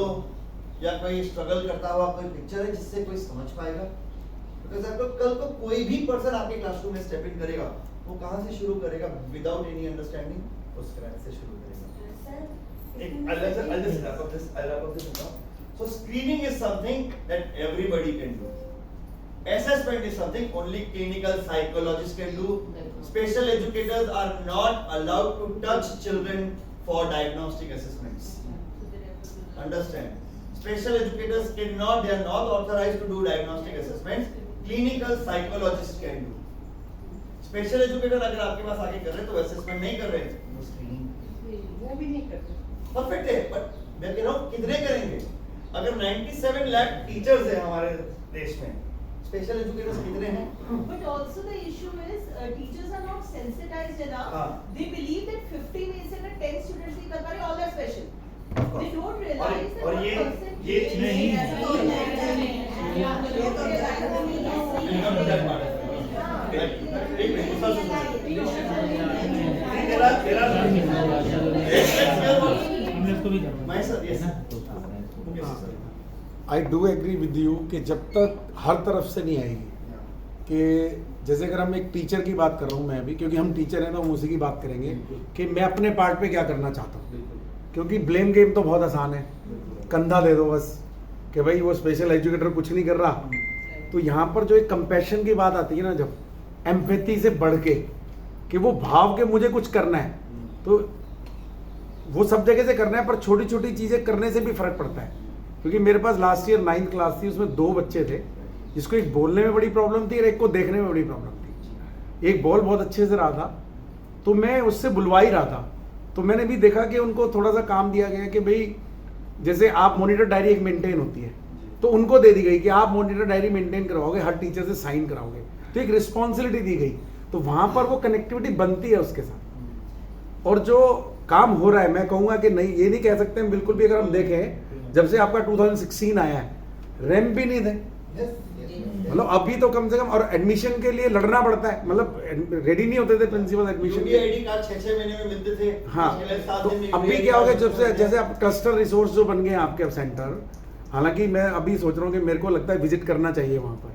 या कोई स्ट्रगल करता हुआ कोई पिक्चर है जिससे कोई समझ पाएगा? बिकॉज़ आपको कल को कोई भी पर्सन आपके क्लासरूम में स्टेप इन करेगा, वो कहाँ से शुरू करेगा? विदाउट एनी अंडरस्टैंडिंग, वो स्क्रैच से शुरू करेगा. I'll just wrap up this now. So screening is something that everybody can do. Assessment is something only clinical psychologists can do. Special educators are not allowed to touch children for diagnostic assessments. Understand? Special educators cannot, they are not authorized to do diagnostic assessments. Clinical psychologists can do. Special educator अगर आपके पास आके कर रहे हैं तो assessment नहीं कर रहे हैं, वो स्क्रीनिंग वो भी नहीं करते. परफेक्ट है, बट मैं कह रहा हूँ कितने करेंगे? अगर 97 लाख टीचर्स हैं हमारे देश में, स्पेशल एजुकेटर्स कितने हैं? But also the issue is teachers are not sensitized enough. हाँ. They believe that 50 में से मैं 10 students ही कर पा रही, all are special. They don't realize that और one ये percent नहीं I do agree with you कि जब तक हर तरफ से नहीं आएगी, कि जैसे अगर हम एक टीचर की बात कर रहा हूँ मैं अभी, क्योंकि हम टीचर हैं तो हम उसी की बात करेंगे कि मैं अपने पार्ट पे क्या करना चाहता हूँ. क्योंकि ब्लेम गेम तो बहुत आसान है, कंधा दे दो बस कि भाई वो स्पेशल एजुकेटर कुछ नहीं कर रहा. तो यहाँ पर जो एक कंपैशन की बात आती है ना, जब एम्पैथी से बढ़ के कि वो भाव के मुझे कुछ करना है, तो वो सब जगह से करना है, पर छोटी छोटी चीज़ें करने से भी फर्क पड़ता है. क्योंकि मेरे पास लास्ट ईयर 9th क्लास थी, उसमें 2 बच्चे थे जिसको एक बोलने में बड़ी प्रॉब्लम थी और एक को देखने में बड़ी प्रॉब्लम थी. एक बोल बहुत अच्छे से रहा था, तो मैं उससे बुलवा ही रहा था. तो मैंने भी देखा कि उनको थोड़ा सा काम दिया गया कि भाई जैसे आप मॉनिटर डायरी एक मेंटेन होती है, तो उनको दे दी गई कि आप मॉनिटर डायरी मेंटेन करवाओगे, हर टीचर से साइन कराओगे, तो एक रिस्पॉन्सिबिलिटी दी गई. तो वहाँ पर वो कनेक्टिविटी बनती है उसके साथ. और जो काम हो रहा है, मैं कहूँगा कि नहीं, ये नहीं कह सकते हम बिल्कुल भी. अगर हम देखें जब से आपका 2016 आया है, रैंप भी नहीं थे, मतलब अभी तो कम से कम. और एडमिशन के लिए लड़ना पड़ता है, मतलब रेडी नहीं होते थे प्रिंसिपल एडमिशन के. आईडी कार्ड 6-6 महीने में मिलते थे. हाँ, तो अभी क्या हो गया, जब से जैसे आप क्लस्टर रिसोर्स जो बन गए आपके सेंटर, हालांकि मैं अभी सोच रहा हूँ कि मेरे को लगता है विजिट करना चाहिए वहाँ पर.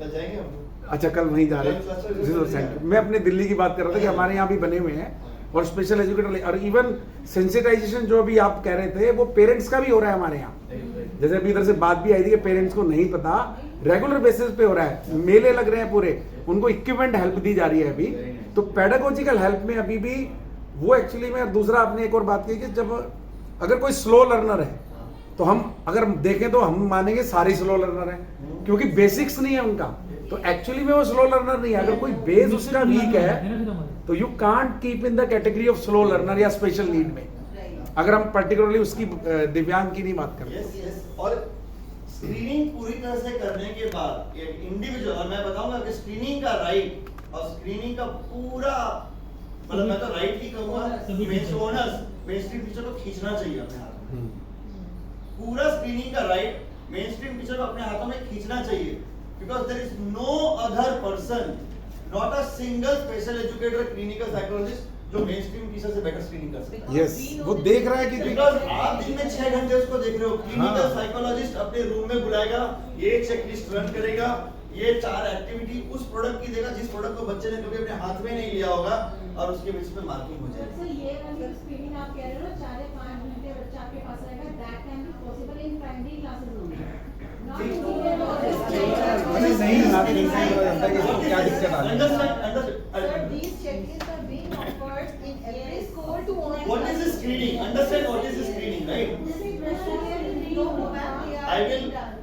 कल जाएंगे हम. अच्छा, कल वहीं जा रहे हैं रिसोर्स सेंटर. मैं अपने दिल्ली की बात कर रहा था कि हमारे यहाँ भी बने हुए हैं, और स्पेशल एजुकेटर, और इवन सेंसिटाइजेशन जो अभी आप कह रहे थे वो पेरेंट्स का भी हो रहा है हमारे यहाँ. जैसे अभी इधर से बात भी आई थी कि पेरेंट्स को नहीं पता, रेगुलर बेसिस पे हो रहा है, मेले लग रहे हैं पूरे, उनको इक्विपमेंट हेल्प दी जा रही है अभी. तो पेडागोजिकल हेल्प में अभी भी वो एक्चुअली में. दूसरा आपने एक और बात की कि जब अगर कोई स्लो लर्नर है, तो हम अगर देखें तो हम मानेंगे सारे स्लो लर्नर हैं, क्योंकि बेसिक्स नहीं है उनका. तो एक्चुअली में वो स्लो लर्नर नहीं है. अगर कोई बेस उसका वीक है तो you can't keep in the category of slow learner या स्पेशल नीड में, अगर हम पर्टिकुलरली उसकी दिव्यांग की नहीं बात करते. और स्क्रीनिंग पूरी तरह से करने के बाद एक इंडिविजुअल, और मैं बताऊंगा कि स्क्रीनिंग का राइट और स्क्रीनिंग का पूरा, मतलब मैं तो राइट ही कहूंगा, मेन स्ट्रीम टीचर को खींचना चाहिए अपने हाथ में. पूरा स्क्रीनिंग का राइट मेन स्ट्रीम टीचर को अपने हाथों में खींचना चाहिए. Because there is no other person, not a single special educator, clinical psychologist जो मेन स्ट्रीम टीचर से बेटर स्क्रीनिंग कर सकता है। यस, वो देख रहा है कि बिकॉज आप दिन में 6 घंटे उसको देख रहे हो। क्लिनिकल हाँ। साइकोलॉजिस्ट अपने रूम में बुलाएगा, ये चेकलिस्ट रन करेगा, ये 4 एक्टिविटी उस प्रोडक्ट की देगा जिस प्रोडक्ट को बच्चे ने कभी अपने हाथ में नहीं लिया होगा, और उसके बेसिस पे मार्किंग हो जाएगी। सर ये वाली स्क्रीनिंग आप कह रहे हो ना 4 या 5 घंटे बच्चा आपके पास रहेगा, that can be possible in primary classes only, not in senior अरे नहीं, आप देखते हैं पता चलता है कि इसको क्या दिक्कत आ रही है। Sir, these checklists are being offered in every school to all. What is the screening? Understand what is the screening, right?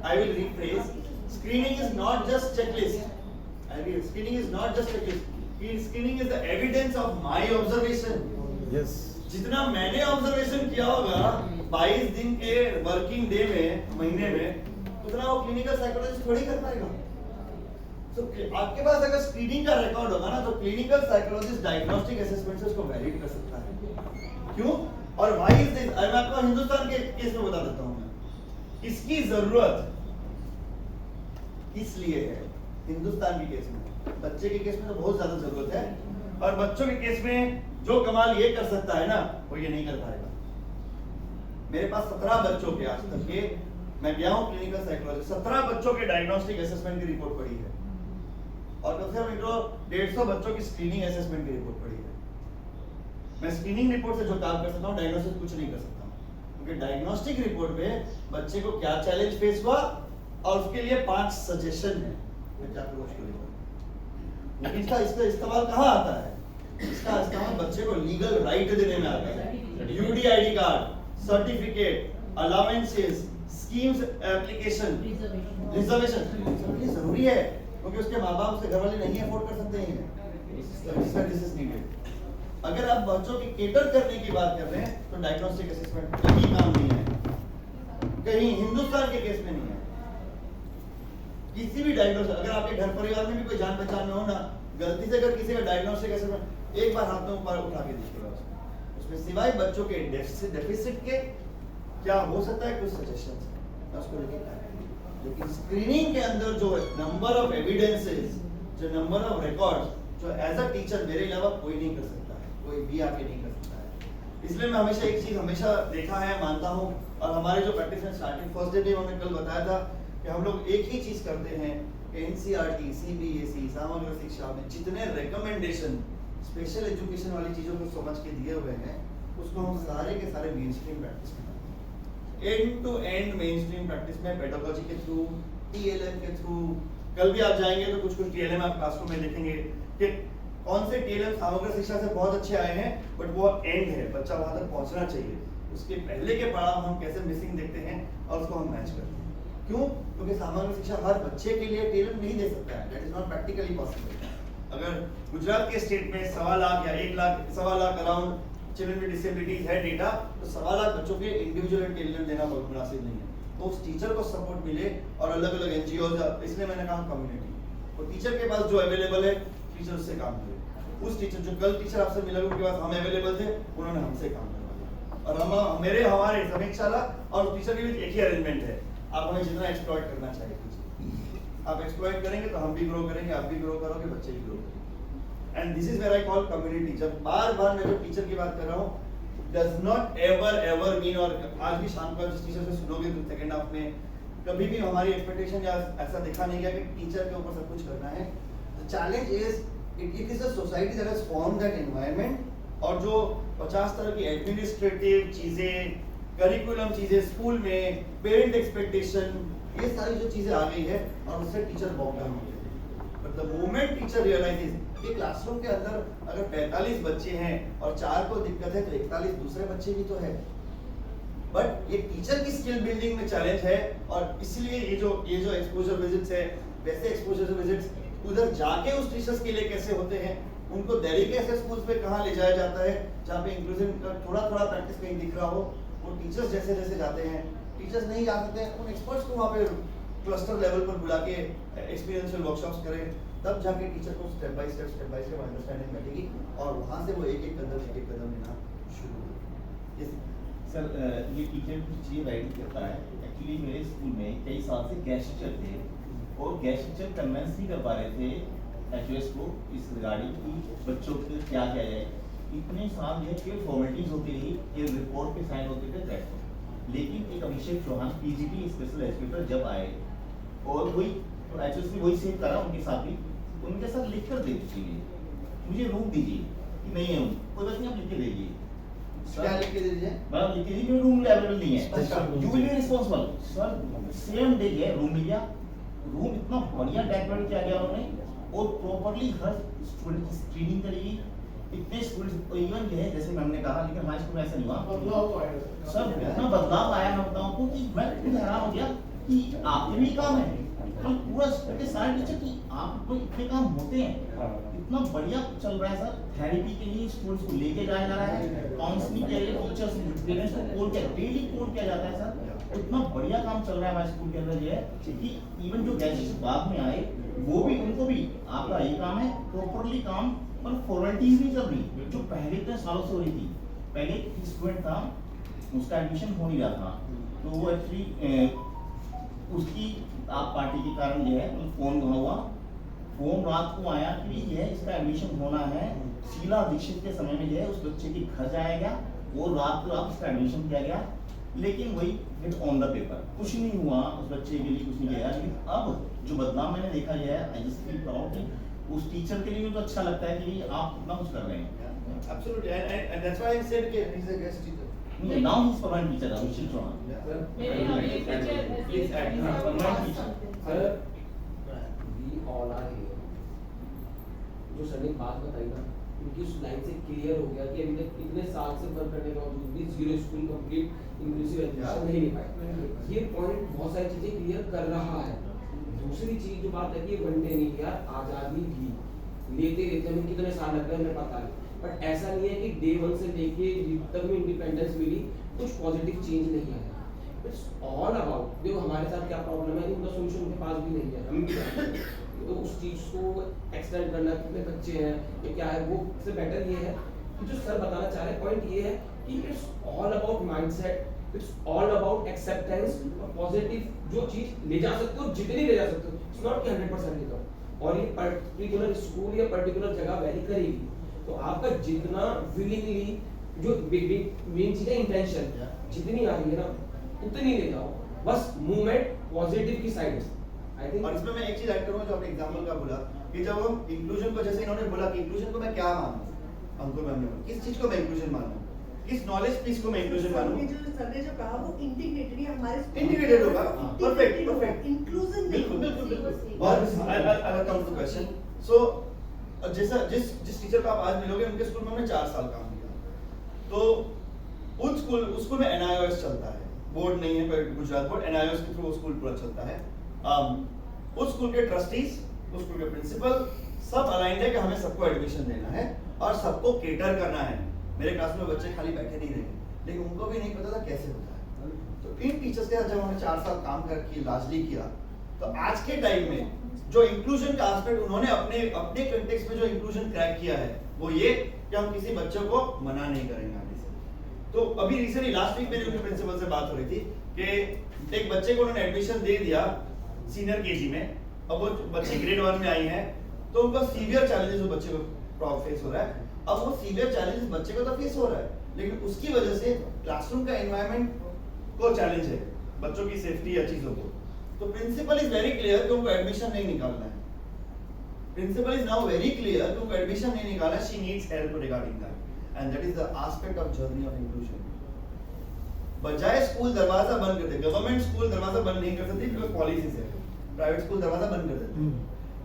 I will rephrase. Screening is not just checklist. Screening is not just checklist. Screening is the evidence of my observation. Yes, जितना मैंने observation किया होगा 22 दिन के working day में, महीने में, उतना वो क्लिनिकल साइकोलॉजिस्ट थोड़ी कर पाएगा। तो आपके पास अगर स्क्रीनिंग का रिकॉर्ड होगा ना, तो क्लिनिकल साइकोलॉजिस्ट डायग्नोस्टिक असेसमेंट से उसको वैलिड कर सकता है। क्यों? और व्हाई इज दिस? मैं आपको हिंदुस्तान के केस में बता देता हूं। मैं इसकी जरूरत इसलिए है, हिंदुस्तान के केस में, बच्चे के केस में तो बहुत ज्यादा जरूरत है, और बच्चों के केस में जो कमाल ये कर सकता है ना, वो ये नहीं कर पाएगा। मेरे पास 17 बच्चों के आज तक के, मैं गया हूं क्लिनिकल साइकोलॉजी, 17 बच्चों के डायग्नोस्टिक असेसमेंट की रिपोर्ट पड़ी है, और कम से कम 150 बच्चों की स्क्रीनिंग असेसमेंट की रिपोर्ट पड़ी है। मैं स्क्रीनिंग रिपोर्ट से जो काम कर सकता हूं, डायग्नोस्टिक कुछ नहीं कर सकता हूं, क्योंकि डायग्नोस्टिक रिपोर्ट में बच्चे को क्या चैलेंज फेस हुआ और उसके लिए 5 सजेशन है। मैं क्या करूं उसके लिए, लेकिन इसका इस्तेमाल कहाँ आता है? इसका इस्तेमाल बच्चे को लीगल राइट देने में आता है। UDID card, certificate, allowances, schemes application, reservation जरूरी है, क्योंकि उसके माँ बाप उसके घर वाले नहीं अफोर्ड कर सकते हैं। अगर आप बच्चों की केटर करने की बात कर रहे हैं, तो डायग्नोस्टिक असेसमेंट कहीं काम नहीं है, कहीं हिंदुस्तान के केस में नहीं है। किसी भी डायग्नोस्टिक, अगर आपके घर परिवार में भी कोई जान पहचान में हो ना, गलती से अगर किसी का डायग्नोस्टिक असेसमेंट एक बार हाथ में ऊपर उठा के देखिएगा, उसमें सिवाय बच्चों के डेफिसिट के क्या हो सकता है, कुछ सजेशंस है उसको लेके। लेकिन स्क्रीनिंग के अंदर जो नंबर ऑफ एविडेंसेस, जो नंबर ऑफ रिकॉर्ड्स, जो एज अ टीचर मेरे अलावा कोई नहीं कर सकता है, कोई भी आके नहीं कर सकता है। इसलिए मैं हमेशा एक चीज हमेशा देखा है, मानता हूँ, और हमारे जो प्रैक्टिस में स्टार्टिंग फर्स्ट डे भी उन्होंने कल बताया था कि हम लोग एक ही चीज करते हैं कि एनसीईआरटी, सीबीएसई, समग्र शिक्षा में जितने रिकमेंडेशन स्पेशल एजुकेशन वाली चीजों को समझ के दिए हुए हैं, उसको हम सारे के सारे मेन स्ट्रीम प्रैक्टिस में, end to end mainstream practice में, पेडागोजी के थ्रू, टीएलएम के थ्रू। कल भी आप जाएंगे तो कुछ टीएलएम आप क्लासरूम में देखेंगे कि कौन से टीएलएम समग्र शिक्षा से बहुत अच्छे आए हैं, बट वो एंड है, बच्चा वहां तक पहुंचना चाहिए, उसके पहले के पड़ाव हम कैसे मिसिंग देखते हैं और उसको हम मैच करते हैं। क्यों? क्योंकि समग्र शिक्षा हर बच्चे के लिए टीएलएम नहीं दे सकता है, that is not practically possible. अगर गुजरात के स्टेट में 1.25 लाख या 1 lakh, 1.25 lakh around children with disabilities है डेटा, तो 1.25 लाख बच्चों के इंडिविजुअल टीएलएम देना बहुत मुनासिब नहीं है। तो उस टीचर को सपोर्ट मिले, और अलग अलग एनजीओ, इसलिए मैंने कहा कम्युनिटी, तो टीचर के पास जो अवेलेबल है, टीचर उससे काम करे। उस टीचर जो कल टीचर आपसे मिला, उनके पास हम अवेलेबल थे, उन्होंने हमसे काम करवाया, और हम हमारे समीक्षा और टीचर के बीच एक ही अरेंजमेंट है, आप हमें जितना एक्सप्लॉइट करना चाहिए आप एक्सप्लॉइट करेंगे तो हम भी ग्रो करेंगे, आप भी ग्रो करोगे, बच्चे भी ग्रो करेंगे। And this is where I call community. जब बार बार मैं जो टीचर की बात कर रहा हूँ, डज नॉट एवर मीन, और आज भी शाम को जिस टीचर से सुनोगे तो सेकंड हाफ में कभी भी हमारी एक्सपेक्टेशन या ऐसा देखा नहीं गया कि टीचर के ऊपर सब कुछ करना है। The challenge is it is a society that has formed that environment, और जो 50 तरह की एडमिनिस्ट्रेटिव चीजें, करिकुलम चीजें स्कूल में, पेरेंट एक्सपेक्टेशन, ये सारी जो चीजें आ गई है, और उससे टीचर बॉक डाउन हो गए। But the moment teacher realises कि क्लासरूम के अंदर अगर 45 बच्चे हैं और 4 को दिक्कत है, तो 41 दूसरे बच्चे भी तो है। बट ये टीचर की स्किल बिल्डिंग में चैलेंज है, और इसलिए ये जो एक्सपोजर विजिट्स है, वैसे एक्सपोजर विजिट्स उधर जाके उस टीचर्स के लिए कैसे होते हैं, उनको दिल्ली के ऐसे स्कूल्स पे कहाँ ले जाया जाता है जहाँ पे इंक्लूजन का थोड़ा प्रैक्टिस कहीं दिख रहा हो। वो टीचर्स जैसे जैसे जाते हैं, टीचर्स नहीं जा सकते हैं, उन एक्सपर्ट्स को वहाँ पे क्लस्टर लेवल पर बुला के एक्सपीरियंशियल वर्कशॉप्स करें, तब जाके टीचर को स्टेप बाय स्टेप अंडरस्टैंडिंग बैठेगी, और वहाँ से वो एक एक कदम लेना शुरू होगा। सर ये टीचर कुछ चीज़ राइट करता है। एक्चुअली मेरे स्कूल में कई साल से गेस्ट टीचर थे, और गेस्ट टीचर कन्वेंस नहीं कर पा रहे थे एचओएस को इस रिगार्डिंग कि बच्चों को क्या किया जाए। इतने साल जो है केवल फॉर्मेलिटीज होती रही, एक रिपोर्ट पे साइन होते थे, दैट्स ऑल। लेकिन एक अभिषेक चौहान पीजीटी स्पेशल एजुकेटर जब आए और वही एक्चुअली वही सेम करा उनके साथ भी, उनके साथ लिख कर दे दीजिए, मुझे रूम दीजिए कि नहीं है, कोई बात नहीं आप लिख के दीजिए, क्या लिख के दीजिए? मतलब लिख के दीजिए कि रूम अवेलेबल नहीं है, you will be responsible. Sir same day है रूम मिल गया, रूम इतना बढ़िया डेकोरेट किया गया उन्होंने और प्रॉपर्ली हर स्टूडेंट की स्क्रीनिंग करेगी। इतने स्टूडेंट्स इवन जो है जैसे मैम ने कहा, लेकिन हाई स्कूल में ऐसा नहीं हुआ। बदलाव तो आएगा सर इतना बदलाव आया, मैं बताऊं आपको कि मैं खुद हैरान हो गया कि आपके भी काम है और पूरा स्कूल के सारे टीचर की आपको इतने काम होते हैं, इतना बढ़िया चल रहा है सर। थेरेपी के लिए स्टूडेंट्स को लेके जाया जा रहा है, काउंसलिंग के लिए टीचर्स पेरेंट्स को कॉल किया, डेली कॉल किया जाता है सर। इतना बढ़िया काम चल रहा है हमारे स्कूल के अंदर जो है कि इवन जो गेस्ट बाद में आए वो भी, उनको भी आपका यही काम है प्रॉपरली काम, पर फॉर्मेलिटीज नहीं चल रही जो पहले इतने सालों से हो रही थी। पहले एक स्टूडेंट था, उसका एडमिशन हो नहीं रहा था, तो वो एक्चुअली उसकी आप पार्टी के कारण जो है फोन हुआ, फोन रात को आया कि ये इसका एडमिशन होना है, शीला दीक्षित के समय में जो है उस बच्चे के घर जाया गया और रात को इसका एडमिशन किया गया। लेकिन वही इट ऑन द पेपर कुछ नहीं हुआ, उस बच्चे के लिए कुछ नहीं किया। लेकिन अब जो बदलाव मैंने देखा यह है, आई जस्ट फील प्राउड कि उस टीचर के लिए भी तो अच्छा लगता है कि आप इतना कुछ कर रहे हैं। Absolutely, and that's why I said that he's a guest teacher. Now he's permanent teacher, Abhishek Chauhan. Please add. Permanent teacher. Sir, we all are here. जो सर ने बात बताई ना, उनकी उस लाइन से क्लियर हो गया कि अभी तक इतने साल से वर्क करने के बावजूद भी zero school complete inclusive education नहीं ले पाए। ये पॉइंट बहुत सारी चीजें क्लियर कर रहा है। दूसरी चीज जो बात है कि वन डे नहीं किया, आजादी भी लेते लेते हमें कितने साल लग गए हमें पता नहीं, बट ऐसा नहीं है कि डे वन से लेके जब तक में इंडिपेंडेंस मिली कुछ पॉजिटिव चेंज नहीं आया। इट्स ऑल अबाउट, देखो हमारे साथ क्या प्रॉब्लम है, उनका सोल्यूशन उनके पास भी नहीं है, हम भी जानते हैं। तो उस चीज को एक्सटेंड करना, कितने बच्चे हैं ये क्या है, वो से बेटर ये है कि जो सर बताना चाह रहे हैं पॉइंट ये है कि it's all about mindset, it's all about acceptance और पॉजिटिव जो चीज ले जा सकते हो जितनी ले जा सकते हो, इट्स नॉट कि 100% ले जाओ। और ये पर्टिकुलर स्कूल या पर्टिकुलर जगह वेरी करेगी, तो आपका जितना विलिंगली जो मेन चीज है इंटेंशन जितनी आ रही है ना उतनी ले जाओ, बस मूवमेंट पॉजिटिव की साइड। आई थिंक और इसमें मैं एक चीज ऐड करूंगा जो आपने एग्जांपल का बोला कि जब हम इंक्लूजन को, जैसे इन्होंने बोला कि इंक्लूजन को मैं क्या मानूं, अंकुर मैम ने बोला किस चीज को मैं इंक्लूजन मानूं, किस नॉलेज पीस को मैं इंक्लूजन मानूं। सर ने जो कहा वो इंटीग्रेटेड है हमारे इंटीग्रेटेड होगा, परफेक्ट परफेक्ट, इंक्लूजन बिल्कुल बिल्कुल बिल्कुल। और आई कम टू क्वेश्चन, सो जैसा जिस टीचर को आप आज मिलोगे उनके स्कूल में हमने 4 साल काम किया, तो उस स्कूल में एनआईओएस चलता है, बोर्ड नहीं है पर गुजरात बोर्ड, एनआईओएस के थ्रू स्कूल पूरा चलता है। उस स्कूल के ट्रस्टीज, उस स्कूल के प्रिंसिपल सब अलाइंड है कि हमें सबको एडमिशन देना है और सबको केटर करना है। मेरे क्लास में बच्चे खाली बैठे नहीं रहेंगे, लेकिन उनको भी नहीं पता था कैसे होता है। तो इन टीचर्स के साथ जब हमने 4 साल काम करके लार्जली किया, तो आज के टाइम में जो इंक्लूजन का एस्पेक्ट उन्होंने अपने कंटेक्स्ट में जो इंक्लूजन क्रैक किया है वो ये कि हम किसी बच्चे को मना नहीं करेंगे आने से। तो अभी रिसेंटली लास्ट वीक मेरी उनके प्रिंसिपल से बात हो रही थी कि एक बच्चे को उन्होंने एडमिशन दे दिया सीनियर केजी में, अब वो बच्चे ग्रेड 1 में आई है, तो उनका सीवियर चैलेंजेस वो बच्चे को फेस हो रहा है। अब वो सीवियर चैलेंजेस बच्चे को तो फेस हो रहा है, लेकिन उसकी वजह से क्लासरूम का एनवायरनमेंट को चैलेंज है, बच्चों की सेफ्टी या चीजों को। तो प्रिंसिपल इज वेरी क्लियर कि उनको एडमिशन नहीं निकालना है। Principal is now very clear कि उनको एडमिशन नहीं निकालना है, she needs help regarding that, and that is the aspect of journey of inclusion. बजाय स्कूल दरवाजा बंद कर दे, गवर्नमेंट स्कूल दरवाजा बंद नहीं कर सकती बिकॉज़ पॉलिसीज है, प्राइवेट स्कूल दरवाजा बंद कर देते हैं।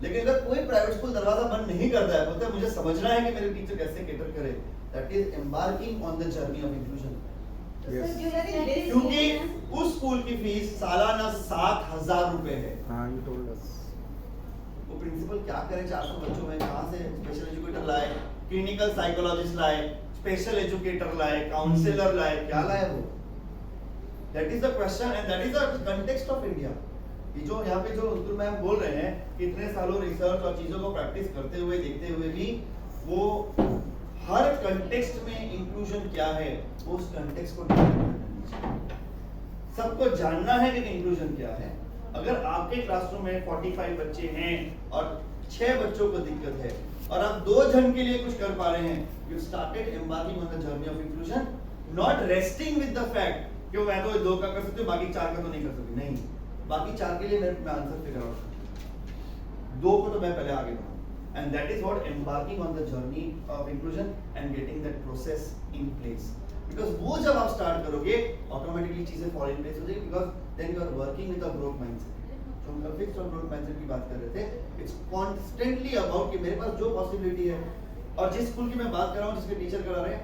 लेकिन अगर कोई प्राइवेट स्कूल दरवाजा बंद नहीं करता है, बोलता है मुझे समझना है कि मेरे टीचर कैसे केटर करे, that is embarking on the journey of inclusion. क्योंकि उस स्कूल की फीस सालाना 7,000 रुपए है। हाँ, you told us. वो प्रिंसिपल क्या करे 400 बच्चों में, कहाँ से स्पेशल एजुकेटर लाए, क्लिनिकल साइकोलॉजिस्ट लाए, स्पेशल एजुकेटर लाए, काउंसलर लाए, क्या लाए वो? That is the question and that is the context of India. ये जो यहाँ पे जो अंकुर मैम बोल रहे हैं कि इतने सालों रिसर्च और चीजों को प्रैक्टिस करते हुए देखते हुए भी वो हर कंटेक्स्ट में इंक्लूजन क्या है वो उस कंटेक्स्ट को सबको जानना है कि इंक्लूजन क्या है। अगर आपके क्लासरूम में 45 बच्चे हैं और 6 बच्चों को दिक्कत है, और आप 2 जन के लिए कुछ कर पा रहे हैं, you started embarking on the journey of inclusion, not resting with the fact कि मैं तो 2 का कर सकती हूँ, बाकी 4 का तो नहीं कर सकती। नहीं, बाकी 4 के लिए मैं आंसर फिगर आउट करता हूँ, 2 को तो मैं पहले आगे बढ़ाऊँ। And that is what embarking on the journey of inclusion and getting that process in place. Because वो जब आप start करोगे, automatically चीजें fall in place हो जाएगी, because then you are working with a growth mindset. जो हम fixed और growth mindset की बात कर रहे थे, it's constantly about कि मेरे पास जो possibility है, और जिस स्कूल की मैं बात कर रहा हूँ, जिसके टीचर करा रहे हैं,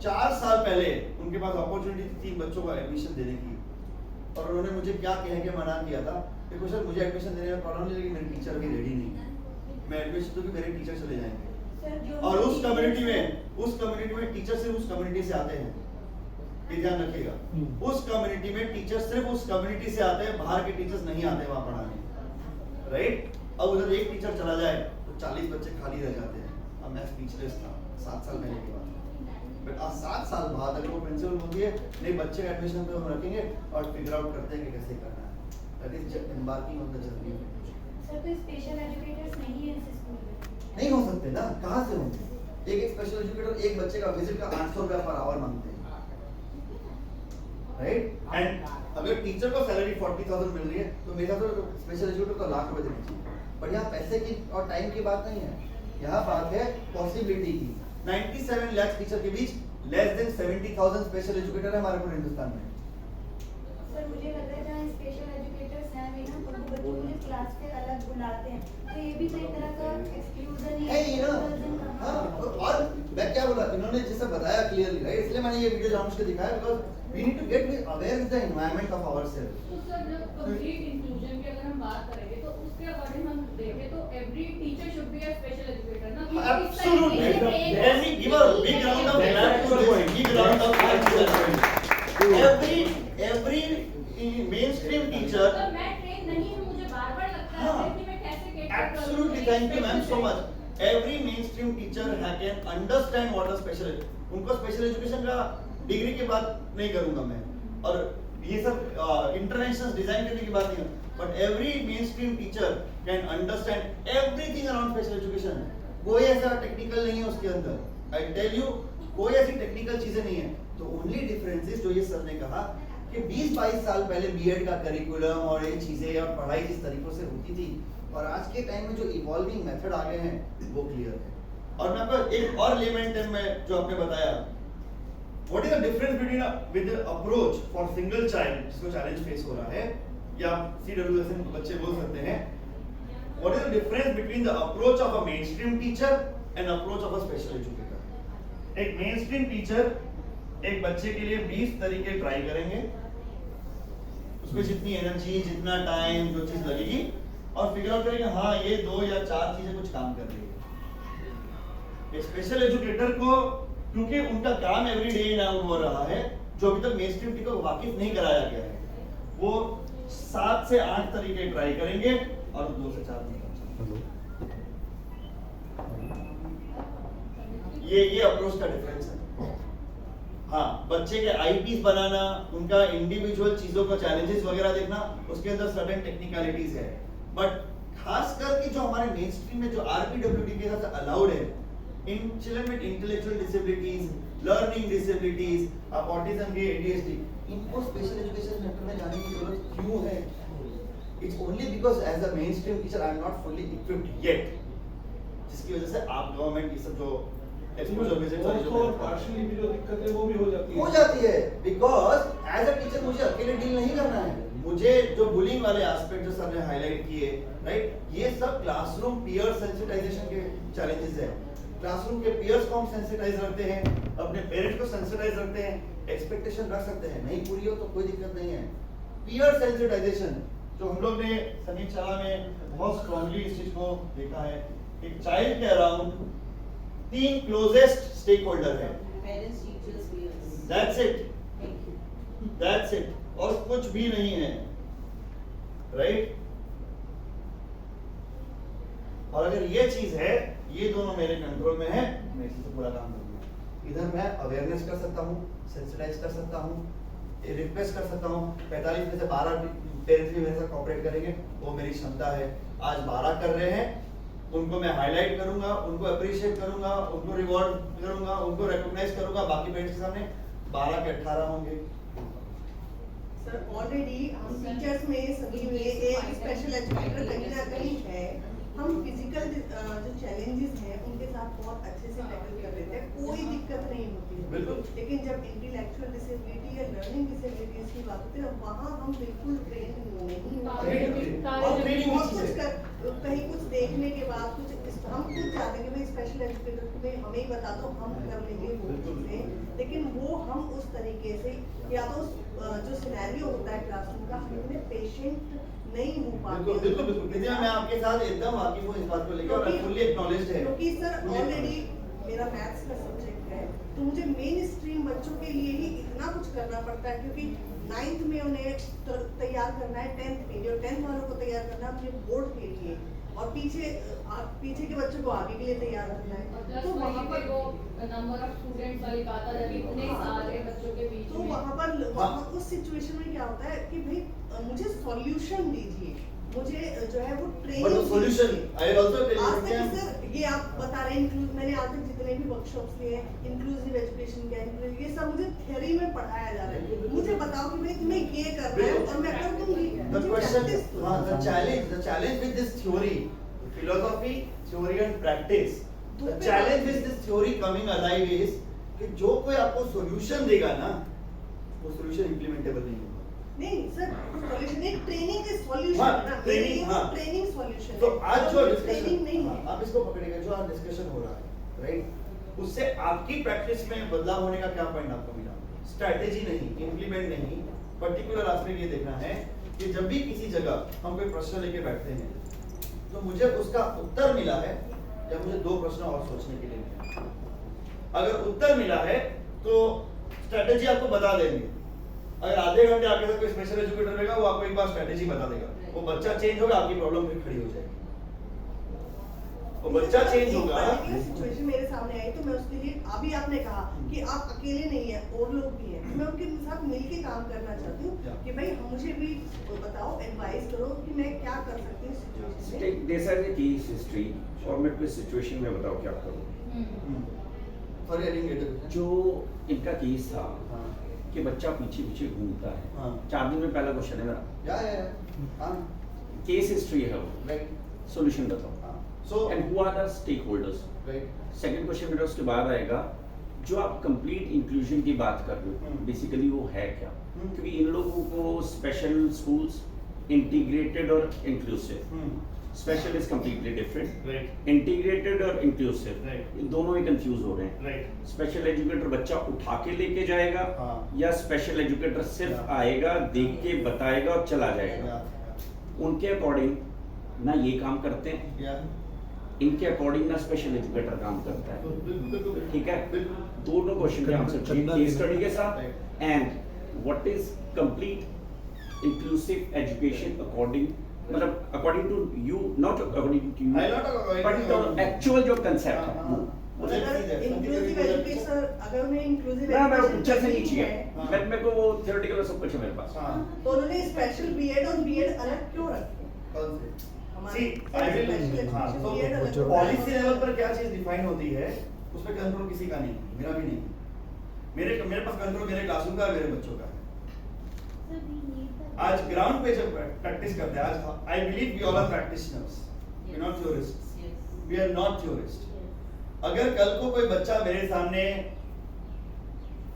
4 साल पहले उनके पास अपॉर्चुनिटी थी 3 बच्चों को एडमिशन देने की, और उन्होंने मुझे क्या कह के मना किया था, देखो सर मुझे एडमिशन देने में प्रॉब्लम नहीं, लेकिन मेरे टीचर अभी रेडी नहीं है, मैं एडमिशन दूंगी, मेरे टीचर चले जाएंगे। और उस कम्युनिटी में टीचर सिर्फ उस कम्युनिटी से आते हैं, ये ध्यान रखिएगा, उस कम्युनिटी में टीचर सिर्फ उस कम्युनिटी से आते हैं, बाहर के टीचर्स नहीं आते वहां पढ़ाने, राइट। अब उधर एक टीचर चला जाए तो 40 बच्चे खाली रह जाते हैं। अब मैं स्पीचलेस था 7 साल पहले की बात, बट आज 7 साल बाद अगर वो प्रिंसिपल बोलती है नहीं बच्चे का एडमिशन तो हम रखेंगे और फिगर आउट करते हैं कि कैसे करना है, that is embarking on the journey. Sir तो स्पेशल एजुकेटर्स नहीं है इस स्कूल में? नहीं हो सकते ना, कहाँ से होंगे? एक स्पेशल एजुकेटर एक बच्चे का विजिट का 800 रुपया पर आवर मांगते हैं, राइट। एंड अगर टीचर को सैलरी 40,000 मिल रही है तो मेरा तो स्पेशल एजुकेटर को लाख रुपए देना चाहिए, पर यहाँ पैसे की और टाइम की बात नहीं है, यहाँ बात है पॉसिबिलिटी की। 97 लाख टीचर के बीच लेस देन 70,000 स्पेशल एजुकेटर है हमारे पूरे हिंदुस्तान में। सर मुझे लग रहा है जहाँ स्पेशल एजुकेटर्स हैं वे ना उनको बच्चों को क्लास से अलग बुलाते हैं, तो ये भी तो एक तरह का एक्सक्लूजन है ये ना। हाँ, और मैं क्या बोला, इन्होंने जैसे बताया क्लियरली, राइट, इसलिए मैंने ये वीडियो जानबूझ के दिखाया, because we need to get aware with the environment of ourselves. तो सर जब कंप्लीट इंक्लूजन की अगर हम बात करेंगे तो उसके अकॉर्डिंग हम देखें तो every teacher should be a special educator ना। Absolutely. Let me give a big round of applause to this. Big round of applause. Every mainstream teacher. Sir मैं ट्रेन नहीं हूँ, मुझे बार-बार लगता है कि मैं कैसे गेट करूँ। Absolutely, thank you ma'am so much. Every mainstream teacher can understand what a special, उनको स्पेशल एजुकेशन का डिग्री की बात नहीं करूंगा मैं, और ये सब इंटरनेशनल डिजाइन करने की बात नहीं है, but every mainstream teacher can understand everything around special education. कोई ऐसा टेक्निकल नहीं है उसके अंदर, आई टेल यू, कोई ऐसी टेक्निकल चीजें नहीं है। तो ओनली डिफरेंस इज जो ये सर ने कहा कि 20-22 साल पहले बीएड का करिकुलम और ये चीजें और पढ़ाई जिस तरीकों से होती थी और आज के टाइम में जो इवॉल्विंग मेथड आ गए हैं वो क्लियर है। और मैं आपको एक और लेमेंट में जो आपने बताया, what is the difference between with approach for single child जिसको चैलेंज फेस हो रहा है, या सीडब्ल्यूएस बच्चे बोल सकते हैं, what is the difference between the approach of a mainstream teacher and approach of a special educator. एक मेनस्ट्रीम टीचर एक बच्चे के लिए 20 तरीके ट्राई करेंगे, उसमें जितनी एनर्जी, जितना टाइम, जो चीज लगेगी, और फिगर आउट करेंगे हाँ ये 2 या 4 चीजें कुछ काम कर रही है। एक स्पेशल एजुकेटर को क्योंकि उनका काम एवरीडे ना हो रहा है, जो अभी तक मेनस्ट्रीम टीचर को वाकिफ नहीं कराया गया है, वो 7 से 8 तरीके ट्राई करेंगे और 2 से 4 ये अप्रोच का डिफरेंस है। हाँ, बच्चे के आईपीस बनाना, उनका इंडिविजुअल चीजों का चैलेंजेस वगैरह देखना, उसके अंदर सर्टेन टेक्निकलिटीज है, बट खास करके जो हमारे मेन स्ट्रीम में जो आरपीडब्ल्यूडी के हिसाब से अलाउड है, in children with intellectual disabilities, learning disabilities, autism के एडीएचडी, इनको स्पेशल एजुकेशन सेंटर में जाने की जरूरत क्यों है? It's only because as a mainstream teacher I am not fully equipped yet, जिसकी वजह से आप गवर्नमेंट ये सब जो एक्सपोजर विजिट वाली जो पार्शियली भी जो दिक्कत है वो भी हो जाती है बिकॉज एज अ टीचर मुझे अकेले डील नहीं करना है, मुझे जो बुलिंग वाले एस्पेक्ट जो सर ने हाईलाइट किए, राइट, ये सब क्लासरूम पीयर सेंसिटाइजेशन के चैलेंजेस है। क्लासरूम के पीयर्स को हम सेंसिटाइज रखते हैं, अपने पेरेंट्स को सेंसिटाइज रखते हैं, एक्सपेक्टेशन रख सकते हैं, नहीं पूरी हो तो कोई दिक्कत नहीं है। पीयर सेंसिटाइजेशन जो हम लोग ने समीक्षा में बहुत स्ट्रांगली इस चीज को देखा है, एक चाइल्ड के अराउंड 3 क्लोजेस्ट स्टेक होल्डर है, parents, teachers, peers, that's it, that's it, और कुछ भी नहीं है, राइट। और अगर ये चीज है, ये दोनों मेरे कंट्रोल में है, मैं इसी से पूरा काम करूंगा। इधर मैं अवेयरनेस कर सकता हूँ, सेंसिटाइज कर सकता हूँ, रिक्वेस्ट कर सकता हूँ, 45 में से 12 पेरेंट्स भी मेरे साथ कोऑपरेट करेंगे, वो मेरी क्षमता है। आज 12 कर रहे हैं, उनको मैं हाईलाइट करूंगा, उनको अप्रिशिएट करूंगा, उनको रिवॉर्ड करूंगा, उनको रिकॉग्नाइज करूंगा। बाकी पेरेंट्स के सामने 12 के 18 होंगे। सर ऑलरेडी हम टीचर्स में सभी में एक स्पेशल एजुकेटर कहीं ना कहीं है। हम फिजिकल जो चैलेंजेस हैं उनके साथ बहुत अच्छे से टैकल कर लेते हैं, कोई दिक्कत नहीं होती है। बिल्कुल। लेकिन जब इंटेलेक्चुअल डिसेबिलिटी या लर्निंग डिसेबिलिटीज की बात होती है वहाँ हम बिल्कुल ट्रेन नहीं होते हैं। और कुछ कहीं कुछ देखने के बाद कुछ हम खुद चाहते हैं कि भाई स्पेशल एजुकेटर को भाई हमें ही बता दो, हम कर लेंगे वो चीज़ें, लेकिन वो हम उस तरीके से या तो जो सिनेरियो होता है क्लासरूम का हम इतने पेशेंट नहीं हो पाते। बिल्कुल बिल्कुल बिल्कुल निधिया, मैं आपके साथ एकदम वाकिफ हूँ इस बात को लेकर और फुल्ली एक्नॉलेज्ड है। क्योंकि सर ऑलरेडी मेरा मैथ्स का सब्जेक्ट है तो मुझे मेन स्ट्रीम बच्चों के लिए ही इतना कुछ करना पड़ता है, क्योंकि 9th में उन्हें तैयार करना है 10th के लिए और 10th वालों को तैयार करना है अपने बोर्ड के लिए और पीछे के बच्चों को आगे के लिए तैयार करना है। तो वहाँ पर वो नंबर ऑफ स्टूडेंट्स वाली बात आ जाती है, इतने सारे बच्चों के बीच तो में। वहाँ उस सिचुएशन में क्या होता है कि भाई मुझे सॉल्यूशन दीजिए, मुझे जो है वो training solution I also tell आज तक सर ये आप बता रहे हैं मैंने आज तक जितने भी वर्कशॉप्स लिए हैं इंक्लूसिव एजुकेशन क्या ये सब मुझे थ्योरी में पढ़ाया जा रहा है। मुझे बताओ कि भाई तुम्हें ये करना है और मैं कर दूंगी। The question, the challenge with this theory, philosophy, theory and practice. The challenge with this theory coming alive is कि जो कोई आपको solution देगा ना, वो solution implementable नहीं होगा। नहीं सर, सॉल्यूशन एक ट्रेनिंग के सॉल्यूशन हाँ, ना, ट्रेनिंग सॉल्यूशन। तो आज जो ट्रेनिंग नहीं है। आप इसको पकड़ेगा जो आज डिस्कशन हो रहा है, राइट? उससे आपकी प्रैक्टिस में बदलाव होने का क्या पॉइंट आपको मिला? स्ट्रैटेजी नहीं, इंप्लीमेंट नहीं, पर्टिकुलर एस्पेक्ट ये देखना है कि जब भी किसी जगह हम कोई प्रश्न लेके बैठते हैं तो मुझे उसका उत्तर मिला है या मुझे 2 प्रश्न और सोचने के लिए मिला। अगर उत्तर मिला है तो स्ट्रैटेजी आपको बता देंगे। अगर आधे घंटे आपके साथ कोई स्पेशल एजुकेटर रहेगा वो आपको एक बार स्ट्रैटेजी बता देगा, वो बच्चा चेंज होगा, आपकी प्रॉब्लम फिर खड़ी हो जाएगी। वो बच्चा चेंज होगा। सिचुएशन मेरे सामने आई तो मैं उसके लिए अभी आपने कहा कि आप अकेले नहीं है और लोग भी हैं, मैं उनके साथ मिलके काम करना चाहती हूँ कि भाई मुझे भी बताओ, एडवाइस करो कि मैं क्या कर सकती हूँ सिचुएशन में। This as a case history और मैं कोई सिचुएशन में बताओ क्या करूँ। Sorry I didn't get. जो इनका केस था कि बच्चा पीछे पीछे घूमता है, 4 दिन में पहला क्वेश्चन है मेरा, या केस हिस्ट्री है वो, राइट, सॉल्यूशन बताओ। So and who are the stakeholders, right. Second question मेरा उसके बाद आएगा जो आप कंप्लीट इंक्लूजन की बात कर रहे हो, बेसिकली वो है क्या? क्योंकि इन लोगों को स्पेशल स्कूल्स, इंटीग्रेटेड और inclusive, special is completely different, right, integrated और इंक्लूसिव Right. इन दोनों ही कंफ्यूज हो रहे हैं। राइट, स्पेशल एजुकेटर बच्चा उठा के लेके जाएगा या स्पेशल एजुकेटर सिर्फ आएगा, देख के बताएगा और चला जाएगा। उनके अकॉर्डिंग ना ये काम करते हैं, या इनके अकॉर्डिंग ना स्पेशल एजुकेटर काम करता है। ठीक है, दोनों क्वेश्चन के आंसर चाहिए केस स्टडी के साथ। And what is complete inclusive education according, मतलब according to you, not according to you, but actual जो कंसेप्ट है वो। अगर इंक्लूसिव एजुकेशन, अगर उन्हें इंक्लूसिव ना मैं एजुकेशन टीचर से नहीं चाहिए चाहिए, मैं मेरे को वो थियोरेटिकल सब कुछ है मेरे पास। तो उन्होंने स्पेशल बीएड और बीएड अलग क्यों रखे? See, I will, हाँ, तो पॉलिसी लेवल पर क्या चीज डिफाइन होती है उस पर कंट्रोल किसी का नहीं, मेरा भी नहीं। मेरे पास कंट्रोल मेरे क्लासरूम का, मेरे बच्चों का है। आज ग्राउंड पे जब प्रैक्टिस करते हैं, आज I believe we all are practitioners, we are not theorist, we are not theorist. अगर कल को कोई बच्चा मेरे सामने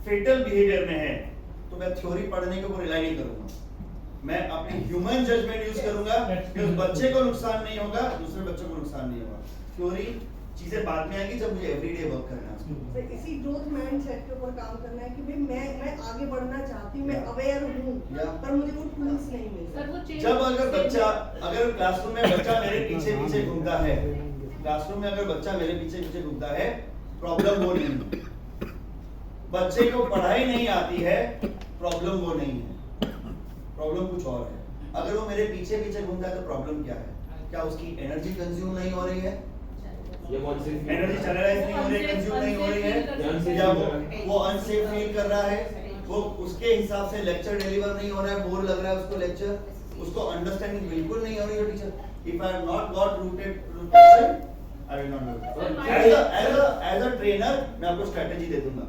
फेटल बिहेवियर में है तो मैं थ्योरी पढ़ने के ऊपर रिलाई नहीं करूंगा, मैं अपनी ह्यूमन जजमेंट यूज करूंगा कि उस बच्चे को नुकसान नहीं होगा, दूसरे बच्चों को नुकसान नहीं होगा। थ्योरी चीजें बाद में आएंगी जब मुझे एवरीडे वर्क करना है। तो इसी ग्रोथ माइंडसेट के ऊपर काम करना है कि भाई मैं आगे बढ़ना चाहती हूँ, मैं अवेयर हूँ, पर मुझे वो टूल्स नहीं मिलते। जब अगर क्लासरूम में बच्चा मेरे पीछे पीछे घूमता है, क्लासरूम में अगर बच्चा मेरे पीछे पीछे घूमता है, प्रॉब्लम वो नहीं है। बच्चे को पढ़ाई नहीं आती है, प्रॉब्लम वो नहीं है, प्रॉब्लम कुछ और है। अगर वो मेरे पीछे पीछे घूमता है तो प्रॉब्लम क्या है? क्या उसकी एनर्जी कंज्यूम नहीं हो रही है, एनर्जी चैनलाइज नहीं हो रही है, कंज्यूम नहीं हो रही है, या वो अनसेफ फील कर रहा है, वो उसके हिसाब से लेक्चर डिलीवर नहीं हो रहा है, बोर लग रहा है उसको लेक्चर, उसको अंडरस्टैंडिंग बिल्कुल नहीं हो रही है teacher, If I have not got rooted question, I will not do it. As a trainer, मैं आपको strategy दे दूंगा.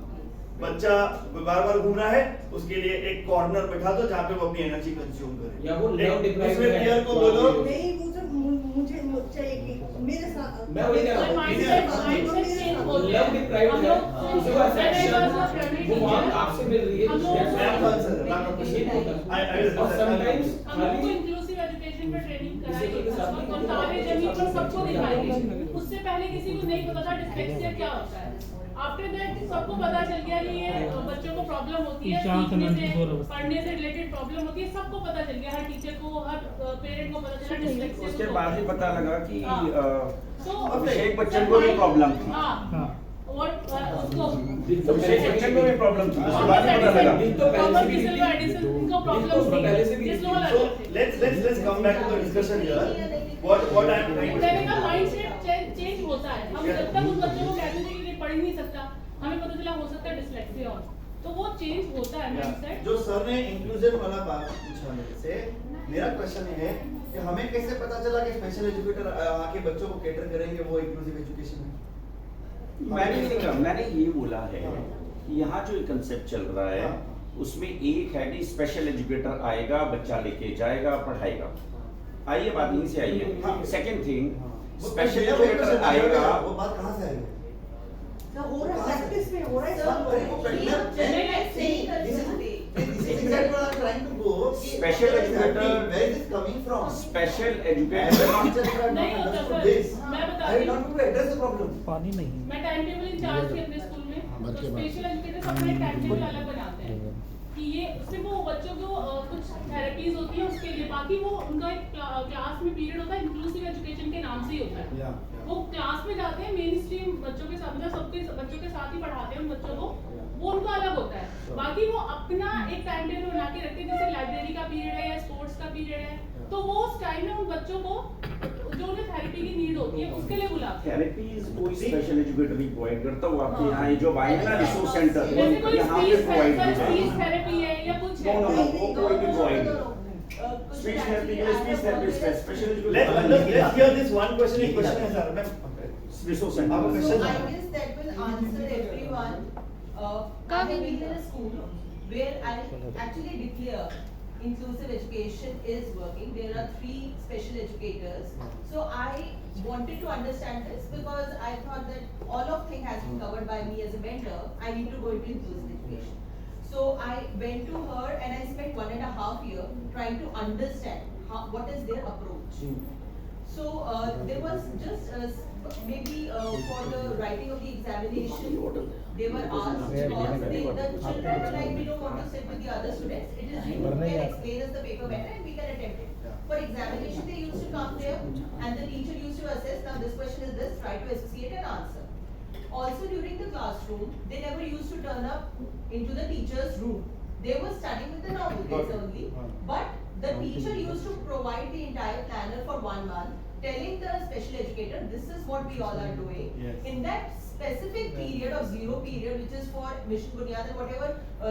बच्चा बार-बार घूम रहा है, उसके लिए एक कॉर्नर बैठा दो जहाँ पे वो अपनी एनर्जी कंज्यूम करे. या वो love deprived उसमें है. प्लेयर को बोलो. नहीं मुझे चाहिए कि मेरे साथ मैं वही कह रहा हूँ. माइंडसेट चेंज हो गया Love deprived है. उसको affection वो वहाँ आपसे मिल रही है. और sometimes हमको इंक्लूसिव एजुकेशन पे ट्रेनिंग कराई और तारे जमीन पर सबको दिखाई. उससे पहले किसी को नहीं पता था डिस्लेक्सिया क्या होता है. आफ्टर दैट सबको पता चल गया कि ये बच्चों को प्रॉब्लम होती है, सीखने से पढ़ने से रिलेटेड प्रॉब्लम होती है, सबको पता चल गया. हर टीचर को, हर पेरेंट को पता चला डिस्लेक्सिया. उसके बाद ही पता लगा कि तो अभिषेक बच्चन को भी प्रॉब्लम थी. हाँ और उसको अभिषेक बच्चन को भी प्रॉब्लम थी. उसके बाद ही पता लगा. So let's come back to the discussion here. What I am trying to मैंने कहा माइंडसेट चेंज होता है. हम जब तक उन बच्चों को कहते थे कि ये पढ़ ही नहीं सकता, हमें पता चला हो सकता है डिस्लेक्सिया हो, तो वो चेंज होता है माइंडसेट. जो सर ने इंक्लूजन वाला बात पूछा मेरे से, मेरा क्वेश्चन है कि हमें कैसे पता चला कि स्पेशल एजुकेटर आके बच्चों को कैटर करेंगे वो इंक्लूसिव एजुकेशन में. मैंने ये बोला है कि यहाँ जो कंसेप्ट चल रहा है उसमें एक है कि स्पेशल एजुकेटर आएगा, बच्चा लेके जाएगा, पढ़ाएगा. आइए बात यहीं से आई है. सेकंड थिंग, स्पेशल एजुकेटर आएगा. वो बात कहाँ से आएगी? हो रहा है प्रैक्टिस में हो रहा है सब वो Special educator, where is this coming from? Special educator नहीं होता सर. मैं बता रही हूँ, address the problem. पानी नहीं. मैं टाइम टेबल इंचार्ज थी अपने स्कूल में, तो स्पेशल एजुकेटर्स अपने टाइम टेबल अलग बनाते हैं कि ये सिर्फ वो बच्चों को कुछ थेरेपीज होती है उसके लिए, बाकी वो उनका एक क्लास में पीरियड होता है इंक्लूसिव एजुकेशन के नाम से ही होता है. वो क्लास में जाते हैं मेन स्ट्रीम बच्चों के साथ, मतलब सबके बच्चों के साथ ही पढ़ाते हैं उन बच्चों को, वो उनका अलग होता है. बाकी वो अपना एक टाइम टेबल बना के रखते हैं, जैसे लाइब्रेरी का पीरियड है या स्पोर्ट्स का पीरियड है, तो वो उस टाइम में उन बच्चों को जो उन्हें थेरेपी की नीड होती है उसके लिए बुलाते हैं. थेरेपीज कोई स्पेशल एजुकेटर भी प्रोवाइड करता हूँ आपके यहाँ. ये जो आएंगे ना रिसोर्स सेंटर, जैसे कोई यहाँ पे प्रोवाइड स्पीच करते थेरेपी है या कुछ है. हैं. वो कोई भी प्रोवाइड स्पीच थेरेपी के लिए स्पीच थेरेपिस्ट है. Special Let's hear this one question. एक question है सर. रिसोर्स आपका centre. question I guess that will answer everyone. I have been in a school where I actually declare inclusive education is working. There are 3 special educators. So I wanted to understand this because I thought that all of thing has been covered by me as a mentor. I need to go into inclusive education. So I went to her and I spent 1.5 years trying to understand what is their approach. So there was just maybe for the writing of the examination, they were asked because the children were like, we don't want to sit with the other students. It is you who can explain us the paper better and we can attempt it. For examination, they used to come there and the teacher used to assess. Now this question is this. Try to associate and answer. Also during the classroom, they never used to turn up into the teacher's room. They were studying with the normal kids only, but the teacher used to provide the entire planner for 1 month, telling the special educator, this is what we all are doing. Yes. In that specific period of 0 period, which is for Mission Bunyad and whatever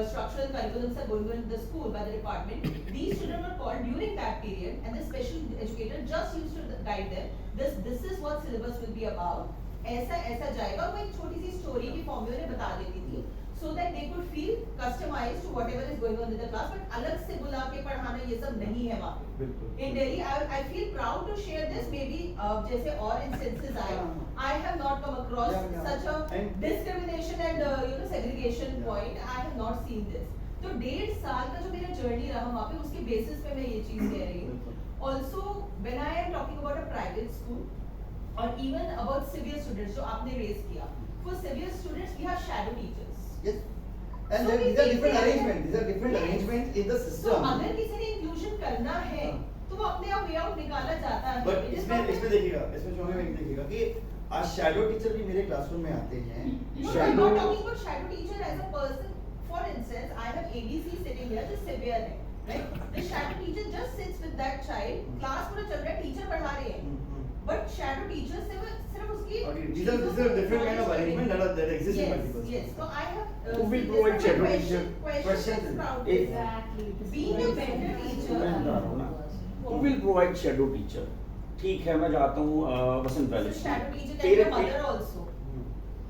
structural curriculums are going on in the school by the department, these children were called during that period and the special educator just used to guide them. This is what syllabus will be about. ऐसा जाएगा. वो एक छोटी सी story की form में उन्हें बता देती थी, so that they could feel customized to whatever is going on in the class. But अलग से बुला के पढ़ाना ये सब नहीं है वहाँ पे. In Delhi, I feel proud to share this. Maybe जैसे और instances आए, I have not come across such a discrimination and segregation point. I have not seen this. तो 1.5 साल का जो मेरा जर्नी रहा वहाँ पे, उसके बेसिस पे मैं ये चीज कह रही हूँ. Also, when I am talking about a private school or even about severe students, जो आपने raise किया, for severe students we have shadow teachers. Yes. And So these are different arrangements. These are different arrangements in the So system. अगर किसी ने inclusion करना है, तो वो अपने आप way out निकाला जाता है. But It is इसमें not इसमें देखिएगा, इसमें जो हमें देखिएगा कि आज शैडो टीचर भी मेरे क्लासरूम में आते हैं. No, I'm not talking about shadow teacher as a person. For instance, I have ABC sitting here, जो severe है, right? The shadow teacher just sits with that child. Class पूरा चल रहा है, teacher पढ़ा रहे हैं. But shadow teacher सिर्फ उसकी. Okay, these are different kind of arrangement that exist in multiple. Yes. So I have. Who will provide shadow teacher? Questions proud. Exactly. Being a mentor teacher. Who will provide shadow teacher? ठीक है, मैं जाता हूँ वसंत So valley shadow teacher can be a तेरे mother also.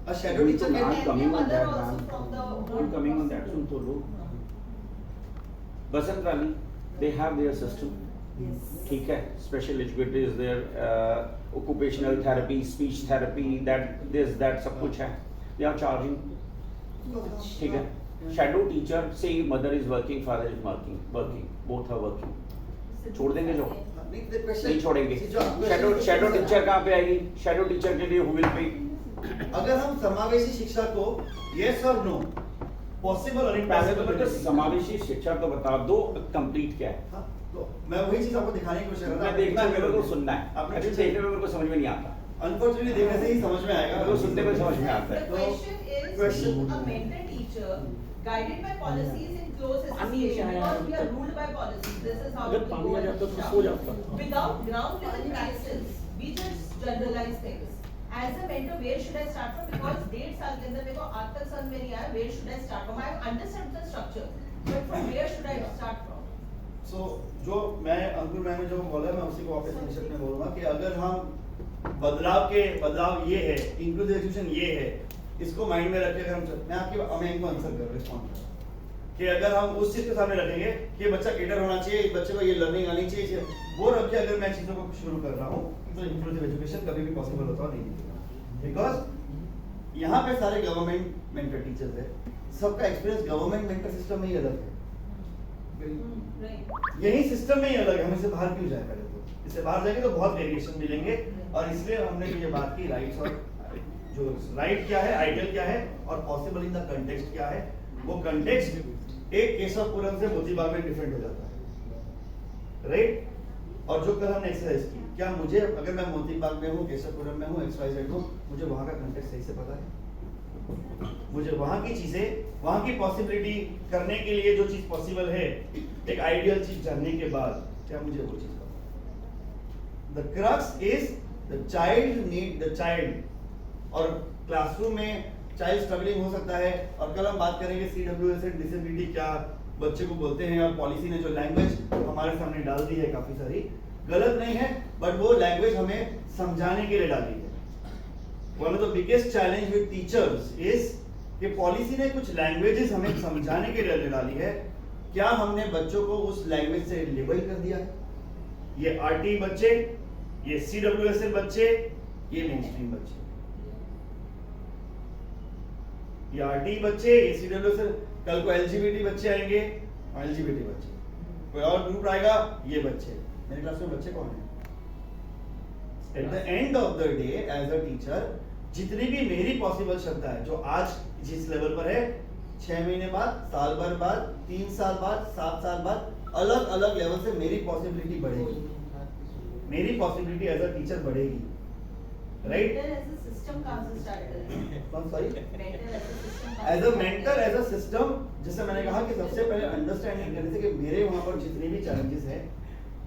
A shadow teacher I'm can Can be a coming on mother that, also ma'am. from the I'm coming on that, सुन तो लो। वसंत valley, they have their system. Yes. ठीक है, special educator is there, occupational therapy, speech therapy, that सब कुछ है, they are charging, ठीक है। Shadow teacher, say mother is working, father is working, both are working, छोड़ देंगे जो? नहीं छोड़ेंगे। Shadow teacher कहाँ पे आएगी? Shadow teacher के लिए who will pay? अगर हम समावेशी शिक्षा को yes और no, possible और पहले तो impossible मतलब समावेशी शिक्षा तो बता दो, कंप्लीट क्या है? हाँ, तो मैं वही चीज आपको दिखाने की कोशिश कर रहा मैं देखना है, मेरे को सुनना है। आपने अभी देखने में मेरे को समझ में नहीं आता। अनफॉर्चुनेटली देखने से ही समझ में आएगा, मेरे को सुनने में समझ में आता है। The question is, a mentor teacher guided by policies in close association because we are ruled by policies. This is how it will go and start. Without ground level practice, we just generalize things. As a mentor, where should I start from? Because 1.5 साल के अंदर मेरे को आज तक समझ में नहीं आया, where should I start from? I have understood the structure, but from where should I start from? So, जो मैं अंकुर मैम ने जो बोला मैं उसी को वापस संक्षिप्त में बोलूंगा कि अगर हम बदलाव ये है, इंक्लूसिव एजुकेशन ये है, इसको माइंड में रख के अगर मैं इनको आंसर कर रिस्पॉन्ड कि अगर हम उस चीज के सामने रखेंगे कि बच्चा केटर होना चाहिए, बच्चे को ये लर्निंग आनी चाहिए, वो रख के अगर मैं चीजों को शुरू कर रहा हूँ तो इंक्लूसिव एजुकेशन कभी भी पॉसिबल होता नहीं, बिकॉज यहाँ पे सारे गवर्नमेंट मेंटर टीचर्स है, सबका एक्सपीरियंस गवर्नमेंट मेंटर सिस्टम में ही अलग है, यही सिस्टम में ही अलग है, हम इससे बाहर क्यों जाए? पहले तो इससे बाहर जाएंगे तो बहुत वेरिएशन मिलेंगे, और इसलिए हमने ये बात की राइट्स और जो राइट क्या है, आइडियल क्या है और पॉसिबल इन द कंटेक्स्ट क्या है। वो कंटेक्स्ट एक केशवपुरम से मोतीबाग में डिफरेंट हो जाता है, राइट? और जो कल हमने एक्सरसाइज की, क्या मुझे अगर मैं मोतीबाग में हूँ, केशवपुरम में हूँ, XYZ हूँ, मुझे वहाँ का कंटेक्स्ट सही से पता है? मुझे वहाँ की चीजें, वहाँ की पॉसिबिलिटी करने के लिए जो चीज पॉसिबल है, एक आइडियल चीज जानने के बाद क्या मुझे वो चीज पता है? The crux is the child need the child, और क्लासरूम में चाइल्ड स्ट्रगलिंग हो सकता है, और कल हम बात करेंगे CWS एंड डिसेबिलिटी क्या बच्चे को बोलते हैं, और पॉलिसी ने जो लैंग्वेज हमारे सामने डाल दी है काफी सारी गलत नहीं है, बट वो लैंग्वेज हमें समझाने के लिए डाली है। One of the biggest challenge with teachers is कि पॉलिसी ने कुछ लैंग्वेजेस हमें समझाने के लिए डाली है, क्या हमने बच्चों को उस लैंग्वेज से लेबल कर दिया है? ये RT बच्चे, ये CWSL बच्चे, ये मेन स्ट्रीम बच्चे, ये RT बच्चे, ये CWSL, कल को LGBT बच्चे आएंगे, LGBT बच्चे, कोई और ग्रुप आएगा, ये बच्चे। मेरे क्लास में बच्चे कौन हैं? At the end of the day as a teacher, जितनी भी मेरी पॉसिबल क्षमता है, जो आज जिस लेवल पर है, 6 महीने बाद, साल भर बाद, 3 साल बाद, 7 साल बाद, अलग अलग लेवल से मेरी पॉसिबिलिटी बढ़ेगी, मेरी पॉसिबिलिटी एज अ टीचर बढ़ेगी, right? As a mentor as a system, जैसे मैंने कहा कि सबसे पहले अंडरस्टैंडिंग करने से कि मेरे वहां पर जितने भी चैलेंजेस हैं,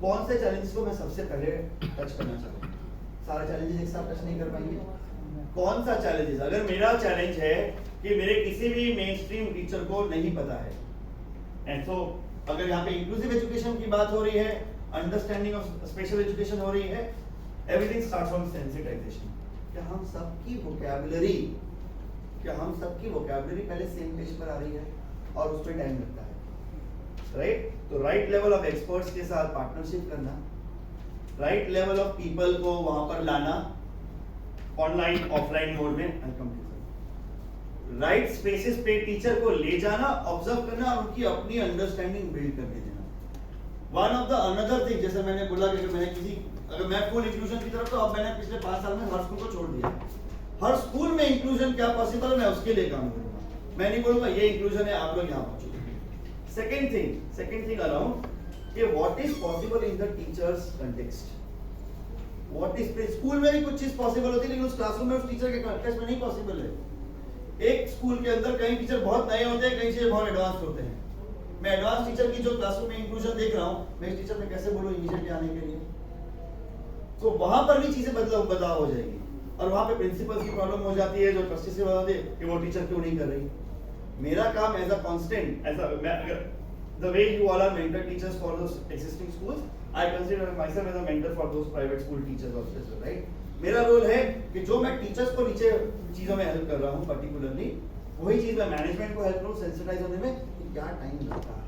कौन से चैलेंजेस को मैं सबसे पहले टच करना चाहूँगा। सारे चैलेंजेस एक साथ टच नहीं कर पाएंगे, कौन सा चैलेंजेस, अगर मेरा चैलेंज है कि मेरे किसी भी मेन स्ट्रीम टीचर को नहीं पता है, एंड सो अगर यहाँ पे इंक्लूसिव एजुकेशन की बात हो रही है, अंडरस्टैंडिंग ऑफ स्पेशल एजुकेशन हो रही है, एवरीथिंग स्टार्ट्स फ्रॉम सेंसिटाइजेशन। क्या हम सबकी वोकैबुलरी पहले सेम पेज पर आ रही है, और उस पर टाइम लगता है, राइट? तो राइट लेवल ऑफ एक्सपर्ट्स के साथ पार्टनरशिप करना, राइट लेवल ऑफ पीपल को वहां पर लाना, ऑनलाइन ऑफलाइन मोड में, राइट स्पेसेस पे टीचर को ले जाना, ऑब्जर्व करना और उनकी अपनी अंडरस्टैंडिंग बिल्ड करके देना। One of the another thing, जैसे मैंने बोला कि अगर मैं फुल इंक्लूजन की तरफ, तो अब मैंने पिछले 5 साल में हर स्कूल को छोड़ दिया। हर स्कूल में इंक्लूजन क्या पॉसिबल है, मैं उसके लिए काम करूंगा। मैं नहीं बोलूंगा ये इंक्लूजन है, आप लोग यहाँ पहुंचो। सेकेंड थिंग अराउंड कि what is possible in the teachers context. What is, school में भी कुछ चीज पॉसिबल होती है, लेकिन उस क्लासरूम में उस टीचर के कंटेक्स्ट में नहीं पॉसिबल है। एक स्कूल के अंदर कई टीचर बहुत नए होते हैं, कई टीचर बहुत एडवांस होते हैं। मैं एडवांस टीचर की जो क्लासरूम में इंक्लूजन देख रहा हूँ, मैं इस टीचर में कैसे बोलूँ इमीडिएटली आने के लिए? तो वहां पर भी चीजें बदलाव हो जाएगी, और वहां पे प्रिंसिपल्स की प्रॉब्लम हो जाती है, जो ट्रस्टी से बताते हैं कि वो टीचर क्यों नहीं कर रही। मेरा काम एज अ कांस्टेंट, मैं अगर the way you all are mentor teachers for those existing schools, I consider myself as a mentor for those private school teachers also, right? मेरा रोल है कि जो मैं टीचर्स को नीचे चीजों में हेल्प कर रहा हूँ पर्टिकुलरली, वही चीज मैं मैनेजमेंट को हेल्प करूँ सेंसिटाइज होने में कि क्या टाइम लगता है।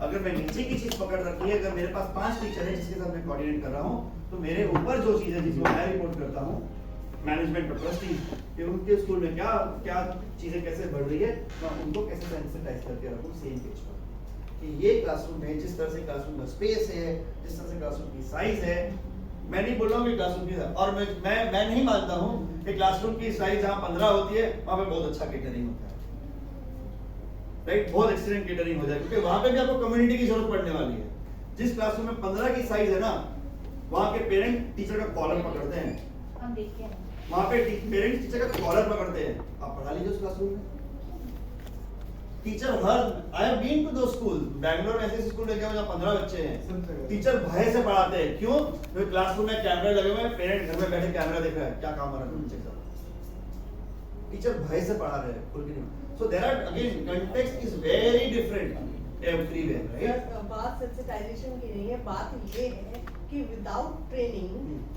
अगर मैं नीचे की चीज पकड़ रखी है, अगर मेरे पास 5 टीचर है जिसके साथ मैं कोऑर्डिनेट कर रहा हूँ, तो मेरे ऊपर जो चीज है जिसको मैं रिपोर्ट करता हूँ मैनेजमेंट पर ट्रस्टीज कि उनके स्कूल में क्या क्या चीजें कैसे बढ़ रही है, मैं उनको कैसे सेंसिटाइज करके रखूँ सेम पेज पर कि ये क्लासरूम में जिस तरह से क्लासरूम का स्पेस है, जिस तरह से क्लासरूम की साइज है, मैं नहीं बोल रहा हूँ कि क्लासरूम की, और मैं नहीं मानता हूँ कि क्लासरूम की साइज जहाँ 15 होती है वहाँ पे बहुत अच्छा केटरिंग होता है, राइट, बहुत एक्सीलेंट केटरिंग हो जाए, क्योंकि वहाँ पे भी आपको कम्युनिटी की जरूरत पड़ने वाली है। जिस क्लासरूम में 15 की साइज है ना, वहाँ के पेरेंट टीचर का कॉलर पकड़ते हैं, हम देखते हैं वहाँ पे पेरेंट्स टीचर का कॉलर पकड़ते हैं, आप पढ़ा लीजिए उस क्लासरूम में। Teacher I have been to दो स्कूल, बैंगलोर में ऐसे स्कूल लगे हुए जहाँ 15 बच्चे हैं, टीचर भय से पढ़ाते हैं, क्यों? क्योंकि क्लासरूम में कैमरे लगे हुए हैं, पेरेंट घर में बैठे कैमरा देख रहा है, क्या काम आ रहा है बच्चे का, टीचर भय से पढ़ा रहे हैं। So there are again context is very different everywhere, right? बात सेंसिटाइजेशन की नहीं है, बात ये है कि विदाउट ट्रेनिंग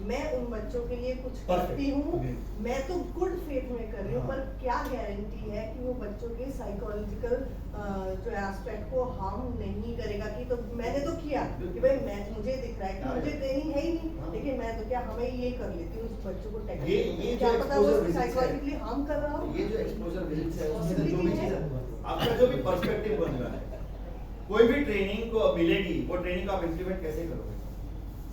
मैं उन बच्चों के लिए कुछ करती हूँ, मैं तो गुड फेथ में कर रही हूँ, पर क्या गारंटी है कि वो बच्चों के साइकोलॉजिकल जो एस्पेक्ट को हार्म नहीं करेगा? कि तो मैंने तो किया कि भाई मैं मुझे दिख रहा है कि मुझे ट्रेनिंग है ही नहीं, लेकिन मैं तो क्या हमें ये कर लेती हूँ उस बच्चों को ये क्या पता वो साइकोलॉजिकली हार्म कर रहा हो। ये जो एक्सपोजर विजिट्स है उससे जो भी चीज आपका जो भी पर्सपेक्टिव बन रहा है, कोई भी ट्रेनिंग को मिलेगी, वो ट्रेनिंग को आप इंप्लीमेंट कैसे करोगे?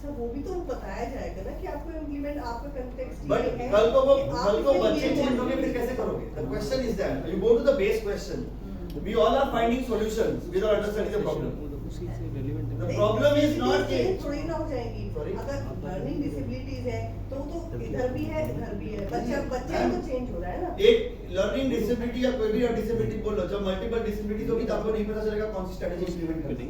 सर वो भी तो बताया जाएगा ना कि आपको इम्प्लीमेंट आपका कंटेक्स्ट बट ये है कल को कि बच्चे चेंज होंगे, फिर कैसे करोगे? The question is that you go to the base question, we all are finding solutions without understanding the problem. The problem is not कि थोड़ी ना हो जाएंगी, अगर लर्निंग डिसेबिलिटीज है तो इधर भी है इधर भी है, बच्चा तो चेंज हो रहा है ना। एक लर्निंग डिसेबिलिटी या कोई भी डिसेबिलिटी बोल लो, जब मल्टीपल डिसेबिलिटीज होगी तो आपको नहीं पता चलेगा कौन सी स्ट्रेटजी इंप्लीमेंट करनी।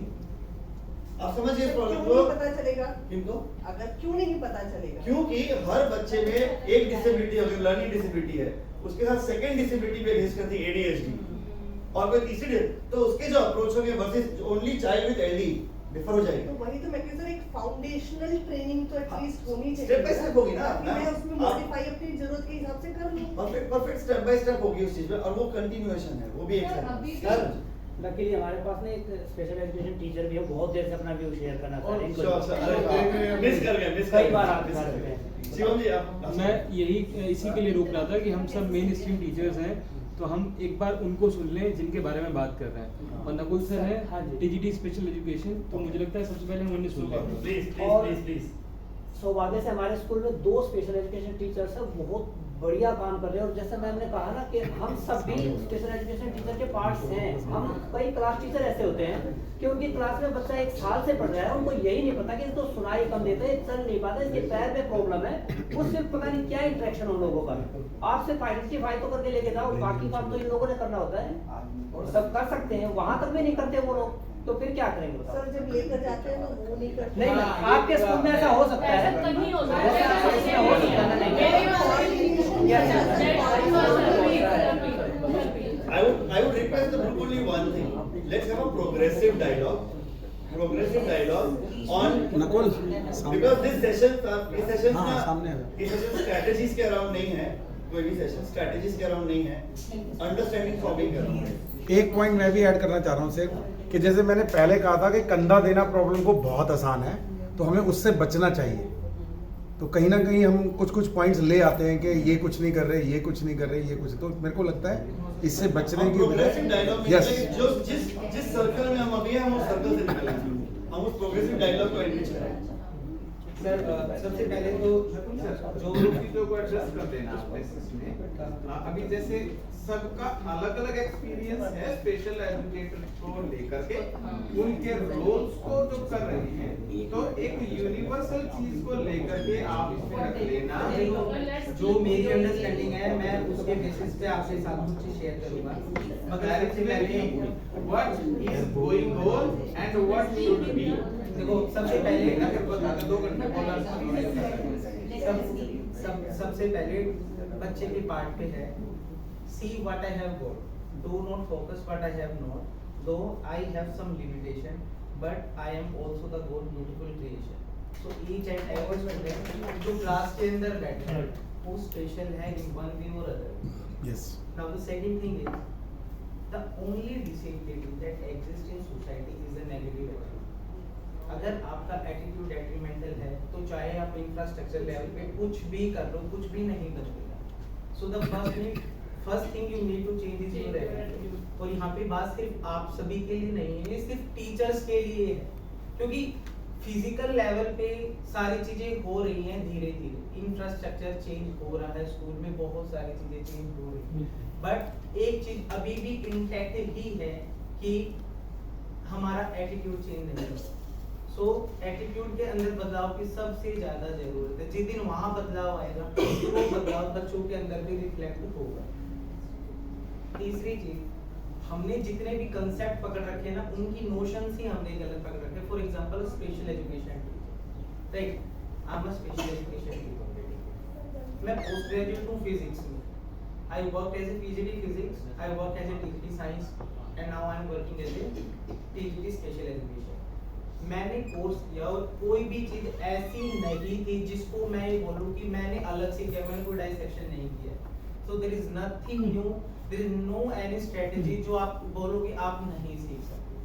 आप समझिए इस प्रॉब्लम को। क्यों नहीं पता चलेगा? किनको? अगर क्यों नहीं पता चलेगा? क्योंकि हर बच्चे में एक डिसेबिलिटी होगी, लर्निंग डिसेबिलिटी है, उसके साथ सेकंड डिसेबिलिटी पे एग्जिस्ट करती है एडीएचडी, और कोई तीसरी, तो उसके जो अप्रोच होंगे versus only child with LD differ हो जाएगी। तो वही तो मैं कहती हूं, एक फाउंडेशनल ट्रेनिंग तो एटलीस्ट होनी चाहिए, स्टेप बाय स्टेप होगी ना, मैं उसमें मॉडिफाई अपनी जरूरत के हिसाब से कर लूं। परफेक्ट स्टेप बाय स्टेप होगी उस चीज में, और वो कंटिन्यूएशन है, वो भी एक सर लकीली हमारे पास ना एक स्पेशल एजुकेशन टीचर भी है, बहुत देर से अपना व्यू शेयर करना चाह रहे हैं। मिस कर गए कई बार आप बता रहे हैं। शिवम जी आप। मैं यही इसी के लिए रोक रहा था कि हम सब मेन स्ट्रीम टीचर्स हैं, तो हम एक बार उनको सुन लें जिनके बारे में बात कर रहे हैं। और नकुल सर है टीजीटी स्पेशल एजुकेशन, तो मुझे लगता है सबसे पहले हम उन्हें सुन लें। प्लीज सौभाग्य से हमारे स्कूल में 2 स्पेशल एजुकेशन टीचर्स हैं, बहुत बढ़िया काम कर रहे हैं। और जैसे मैम ने कहा ना कि हम सब भी स्पेशल एजुकेशन टीचर के पार्ट्स हैं। हम कई क्लास टीचर ऐसे होते हैं कि उनकी क्लास में बच्चा 1 साल से पढ़ रहा है, उनको यही नहीं पता कि इसको सुनाई कम देते हैं, चल नहीं पाता, इसके पैर में प्रॉब्लम है, उससे पता नहीं क्या इंटरेक्शन उन लोगों का। आप सिर्फ आइडेंटिफाई तो करके लेके जाओ, बाकी काम तो इन लोगों ने करना होता है, और सब कर सकते हैं, वहां तक भी नहीं करते वो लोग, तो फिर क्या करेंगे बताओ? सर जब लेकर जाते हैं तो वो नहीं करते। नहीं, आपके स्कूल में ऐसा हो सकता है, ऐसा कहीं हो सकता है, हो सकता है I would request the group only one thing. Let's have a progressive dialogue on Nakul because this session सामने strategies के अराउंड नहीं है, कोई भी सेशन स्ट्रेटजीज के अराउंड नहीं है, अंडरस्टैंडिंग फॉर्मिंग कर रहा है। एक पॉइंट मैं भी ऐड करना चाह रहा हूँ सिर्फ कि जैसे मैंने पहले कहा था कि कंधा देना प्रॉब्लम को बहुत आसान है, तो हमें उससे बचना चाहिए। तो कहीं ना कहीं हम कुछ पॉइंट्स ले आते हैं कि ये कुछ नहीं कर रहे, ये कुछ नहीं कर रहे, ये कुछ, तो मेरे को लगता है इससे बचने की बजाय जो जिस सर्कल में हम अभी हैं हम उस सर्कल से निकलेंगे, हम उस प्रोग्रेसिव डायलॉग को एनरिच करें। सर सबसे पहले तो जो चीजों को एड्रेस कर देना आपने इसमें, अभी जैसे सबका अलग अलग एक्सपीरियंस है स्पेशल एजुकेटर को लेकर के, उनके रोल्स को जो कर रहे हैं, तो एक यूनिवर्सल चीज को लेकर के आप इसमें रख लेना। जो मेरी अंडरस्टैंडिंग है मैं उसके बेसिस पे आपके साथ कुछ चीज शेयर करूंगा, मगर इससे पहले what is going on and what should be. देखो सबसे पहले 2 घंटे बोला सबसे पहले बच्चे के पार्ट पे है see what I have got, do not focus what I have not, though I have some limitation, but I am also the God beautiful creation. So each and every student जो class के अंदर बैठे हैं वो special है in one way or other. Yes. Now the second thing is the only disability that exists in society is the negative attitude. अगर आपका attitude detrimental है तो चाहे आप इंफ्रास्ट्रक्चर लेवल पे कुछ भी कर लो कुछ भी नहीं बदलेगा. So the first thing you need to change is your attitude. और यहाँ पे बात सिर्फ आप सभी के लिए नहीं है, ये सिर्फ टीचर्स के लिए है, क्योंकि फिजिकल लेवल पे सारी चीजें हो रही हैं धीरे धीरे. इंफ्रास्ट्रक्चर चेंज हो रहा है, स्कूल में बहुत सारी चीजें चेंज हो रही हैं, बट एक चीज अभी भी इंटैक्ट ही है कि हमारा एटीट्यूड चेंज नहीं हुआ. सो एटीट्यूड के अंदर बदलाव की सबसे ज्यादा जरूरत है. जिस दिन वहां बदलाव आएगा वो बदलाव बच्चों के अंदर भी रिफ्लेक्ट होगा. तीसरी चीज, हमने जितने भी कंसेप्ट पकड़ रखे ना उनकी नोशंस ही हमने गलत पकड़ रखे. For example special education teacher, right? I am a special education teacher. मैं पोस्ट ग्रेजुएट हूं फिजिक्स में. I work as a PGD physics, I work as a TGD science, and now I am working as a TGD special education. मैंने course किया और कोई भी चीज ऐसी नहीं थी जिसको मैं ये बोलूं कि मैंने अलग से किया, मैंने कोई डाइसेक्शन नहीं किया. So there is nothing new, there is no any strategy जो आप बोलो कि आप नहीं सीख सकते.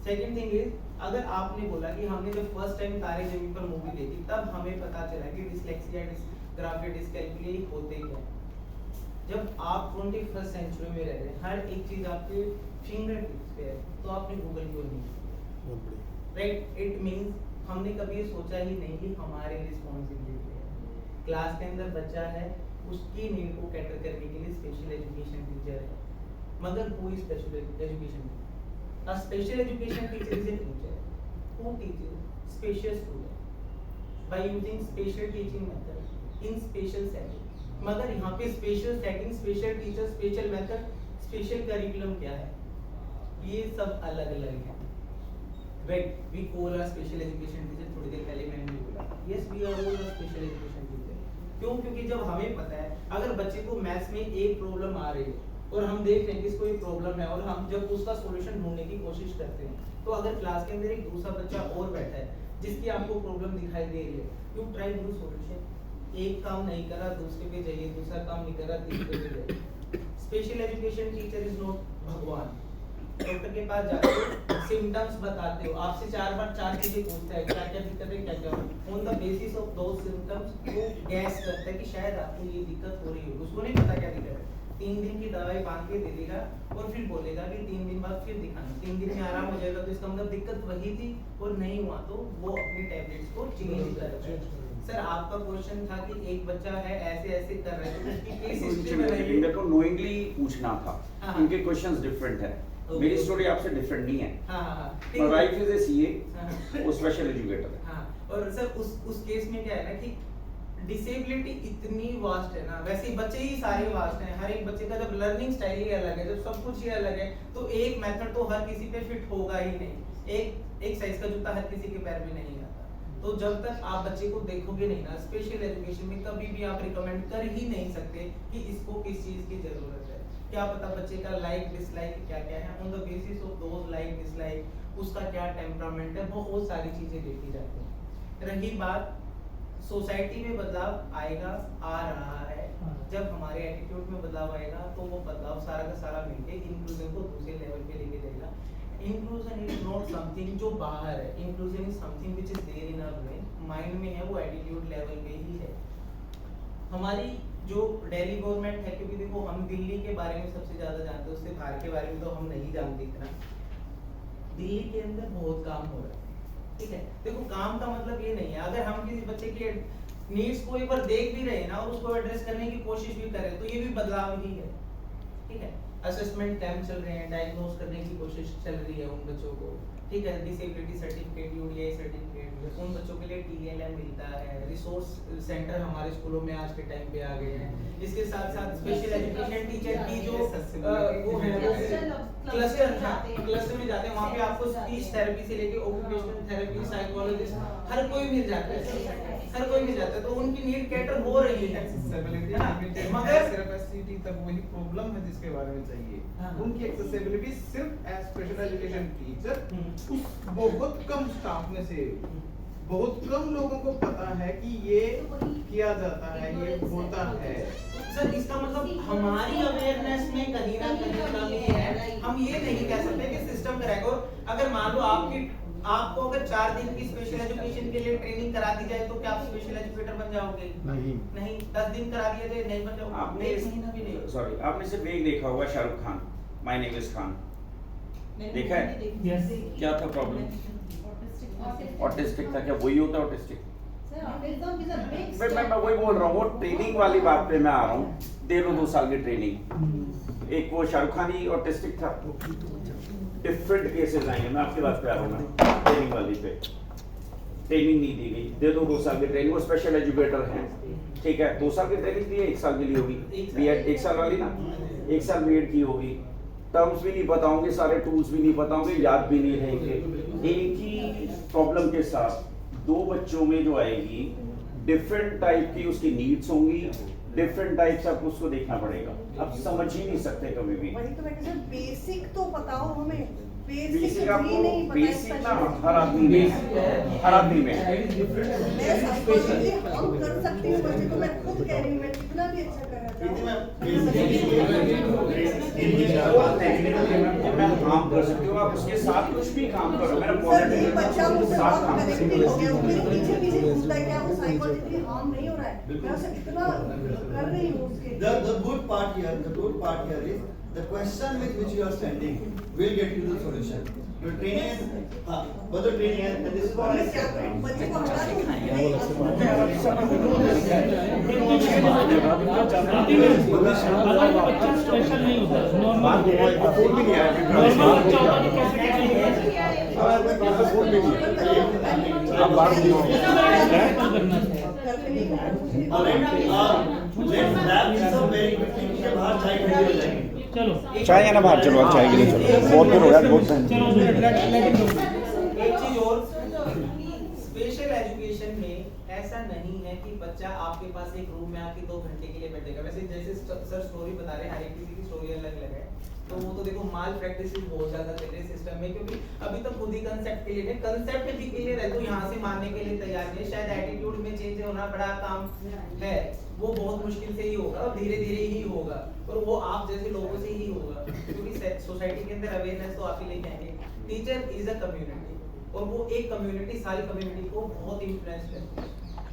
सेकंड थिंग इज, अगर आपने बोला कि हमने जब फर्स्ट टाइम तारे ज़मीन पर मूवी देखी तब हमें पता चला कि डिसलेक्सिया, डिसग्राफिया, डिसकैल्कुलिया होते क्या. जब आप 21st सेंचुरी में रह रहे हैं, हर एक चीज आपके फिंगर टिप्स पे है, तो आपने गूगल क्यों नहीं किया? राइट? इट मींस हमने कभी ये सोचा ही नहीं कि हमारी रिस्पॉन्सिबिलिटी है. क्लास के अंदर बच्चा है, उसकी नीड को कैटर करने के लिए स्पेशल एजुकेशन टीचर है. मगर कोई special education teacher, a special education teacher is a teacher who teaches special student by using special teaching method in special setting. मगर यहाँ पे special setting, special teacher, special method, special curriculum क्या है? ये सब अलग अलग है. Right, we call a special education teacher. थोड़ी देर पहले मैंने भी बोला, yes we are all a special education teacher. क्यों? क्योंकि जब हमें पता है अगर बच्चे को मैथ्स में एक प्रॉब्लम आ रही है और हम देख रहे हैं कि इसको एक प्रॉब्लम है और हम जब उसका सॉल्यूशन ढूंढने की कोशिश करते हैं, तो अगर क्लास के अंदर एक दूसरा बच्चा और बैठा है जिसकी आपको प्रॉब्लम दिखाई दे रही है, यू ट्राई न्यू सॉल्यूशन. एक काम नहीं करा दूसरे पे जाइए, दूसरा काम नहीं करा तीसरे पे जाइए. Special education teacher is not भगवान. डॉक्टर के पास जाते हो, सिम्टम्स बताते हो, आपसे 4 बार 4 चीजें पूछता है, क्या क्या दिक्कत है, क्या क्या. On the basis of those symptoms वो गैस करता है कि शायद आपको ये दिक्कत हो रही है. उसको नहीं पता क्या दिक्कत है. 3 दिन की दवाई बांध के दे देगा और फिर बोलेगा कि 3 दिन बाद फिर दिखाना. 3 दिन में आराम हो जाएगा तो इसका मतलब दिक्कत वही थी, और नहीं हुआ तो वो अपने टैबलेट्स को चेंज करता है. सर आपका क्वेश्चन था कि एक बच्चा है ऐसे ऐसे कर रहा है तो उसकी केस हिस्ट्री बनाइए. मेरे को नोइंगली पूछना था, उनके क्वेश्चंस डिफरेंट है. मेरी स्टोरी आपसे डिफरेंट नहीं है. My wife is a CA, वो स्पेशल एजुकेटर है. हां, और सर उस केस में क्या है ना कि डिसेबिलिटी इतनी वास्ट है ना, वैसे बच्चे ही सारे वास्ट हैं. हर एक बच्चे का जब लर्निंग स्टाइल ही अलग है, जब सब कुछ ही अलग है, तो एक मेथड तो हर किसी पे फिट होगा ही नहीं. एक साइज का जूता हर किसी के पैर में नहीं आता. तो जब तक आप बच्चे को देखोगे नहीं ना, स्पेशल एजुकेशन में कभी भी आप रिकमेंड कर ही नहीं सकते कि इसको किस चीज की जरूरत है. क्या पता बच्चे का लाइक डिसलाइक क्या क्या है, on the basis of those like dislike उसका क्या टेम्परामेंट है, बहुत सारी चीजें देखी जाती हैं. रही बात सोसाइटी में बदलाव आएगा, आ रहा है. जब हमारे एटीट्यूड में बदलाव आएगा तो वो बदलाव सारा का सारा मिलके इंक्लूजन को दूसरे लेवल पे लेके जाएगा. इंक्लूजन इज नॉट समथिंग जो बाहर है, inclusion is something which is there in our brain, mind में है, वो एटीट्यूड लेवल पे ही है. हमारी जो दिल्ली गवर्नमेंट है, क्योंकि देखो हम दिल्ली के बारे में सबसे ज्यादा जानते हैं, उससे बाहर के बारे में तो हम नहीं जानते इतना. दिल्ली के अंदर बहुत काम हो रहा है, ठीक है. देखो काम का मतलब ये नहीं है, अगर हम किसी बच्चे के नीड्स को एक बार देख भी रहे हैं ना और उसको एड्रेस करने की कोशिश भी कर रहे हैं, तो ये भी बदलाव ही है, ठीक है. असेसमेंट कैंप चल रहे हैं, डायग्नोज करने की कोशिश चल रही है उन बच्चों को, ठीक है, डिसेबिलिटी सर्टिफिकेट, यूडीआई सर्टिफिकेट, उन बच्चों के लिए टीएलएम मिलता है, रिसोर्स सेंटर हमारे स्कूलों में आज के टाइम पे आ गए हैं। इसके साथ साथ स्पेशल एजुकेशन टीचर की जो वो है क्लस्टर में जाते हैं, वहाँ पे आपको स्पीच थेरेपी से लेके ऑक्यूपेशनल थेरेपी, साइकोलॉजिस्ट, हर कोई मिल जाता है, हर कोई मिल जाता है, तो उनकी नीड कैटर हो रही है। मगर कैपेसिटी तक वही प्रॉब्लम है जिसके बारे में चाहिए। हाँ। उनकी एक्सेसिबिलिटी सिर्फ एज स्पेशल एजुकेशन टीचर उस बहुत कम स्टाफ में से बहुत कम लोगों को पता है कि ये किया जाता है, ये होता है। सर इसका मतलब हमारी अवेयरनेस में कहीं ना कहीं कमी है। हम ये नहीं कह सकते कि सिस्टम करेगा। और अगर मान लो आपको अगर 4 दिन की स्पेशल एजुकेशन के लिए ट्रेनिंग करा दी जाए तो क्या आप स्पेशल एजुकेटर बन जाओगे? नहीं 10 दिन करा दिए तो नहीं बन जाओगे। आपने सॉरी आपने सिर्फ एक देखा होगा, Shahrukh Khan, my name is Khan, देखा है? क्या था प्रॉब्लम? ऑटिस्टिक था। क्या वही होता है ऑटिस्टिक? मैं वही बोल रहा हूँ, वो ट्रेनिंग वाली बात पे मैं आ रहा हूँ। दे लो 2 साल की ट्रेनिंग। एक वो शाहरुख खान ही ऑटिस्टिक था। डिफरेंट केसेस आएंगे, मैं आपकी बात पे आ रहा हूँ। ट्रेनिंग वाली पे ट्रेनिंग नहीं दी गई, दे दो 2 साल की ट्रेनिंग। वो स्पेशल एजुकेटर हैं, ठीक है, 2 साल की ट्रेनिंग दी है, 1 साल के लिए होगी। बीएड 1 साल वाली ना, 1 साल बीएड की होगी। टर्म्स भी नहीं पता होंगे, सारे टूल्स भी नहीं पता होंगे, याद भी नहीं रहेंगे। एक ही प्रॉब्लम के साथ 2 बच्चों में जो आएगी, डिफरेंट टाइप की उसकी नीड्स होंगी, डिफरेंट टाइप से आपको उसको देखना पड़ेगा। आप समझ ही नहीं सकते कभी भी। वही तो मैं कह रही हूं, बेसिक तो बताओ हमें। बेसिक आपको बेसिक ना हर आदमी में, हर आदमी में मैं साइकोलॉजी हम कर सकते हैं बच्चे को। मैं खुद कह रही हूं, मैं कितना भी अच्छा कर रहा था। मैं काम कर सकती हूँ, आप उसके साथ कुछ भी काम करो। मेरा सर एक बच्चा मुझसे बहुत कनेक्टेड हो गया, वो मेरे पीछे पीछे घूमता है, क्या वो साइकोलॉजिकली हार्म नहीं हो रहा है? मैं उसे इतना कर रही हूँ उसके। The good part here is the question with which you are standing will get you the solution. Your training is, but the training is, and this is what I said. बच्चे को हटा दो। बच्चा स्पेशल नहीं होता, normal चलो चाय है ना बाहर, चलो आप चाय के लिए चलो, बहुत देर हो गया, बहुत एक चीज और, स्पेशल एजुकेशन में ऐसा नहीं है कि बच्चा आपके पास एक रूम में आके 2 घंटे के लिए बैठेगा। वैसे जैसे सर स्टोरी बता रहे हैं, हर एक किसी की स्टोरी अलग अलग है, तो वो तो देखो माल प्रैक्टिस बहुत ज्यादा चल रही है सिस्टम में, क्योंकि अभी तक खुद ही कंसेप्ट के लिए नहीं, कंसेप्ट भी क्लियर है तो यहाँ से मानने के लिए तैयार नहीं। शायद एटीट्यूड में चेंज होना बड़ा काम है, वो बहुत मुश्किल से ही होगा और धीरे धीरे ही होगा, और वो आप जैसे लोगों से ही होगा, क्योंकि सोसाइटी के अंदर अवेयरनेस तो आप ही लेके आएंगे। टीचर इज अ कम्युनिटी, और वो एक कम्युनिटी सारी कम्युनिटी को बहुत इन्फ्लुएंस करती है,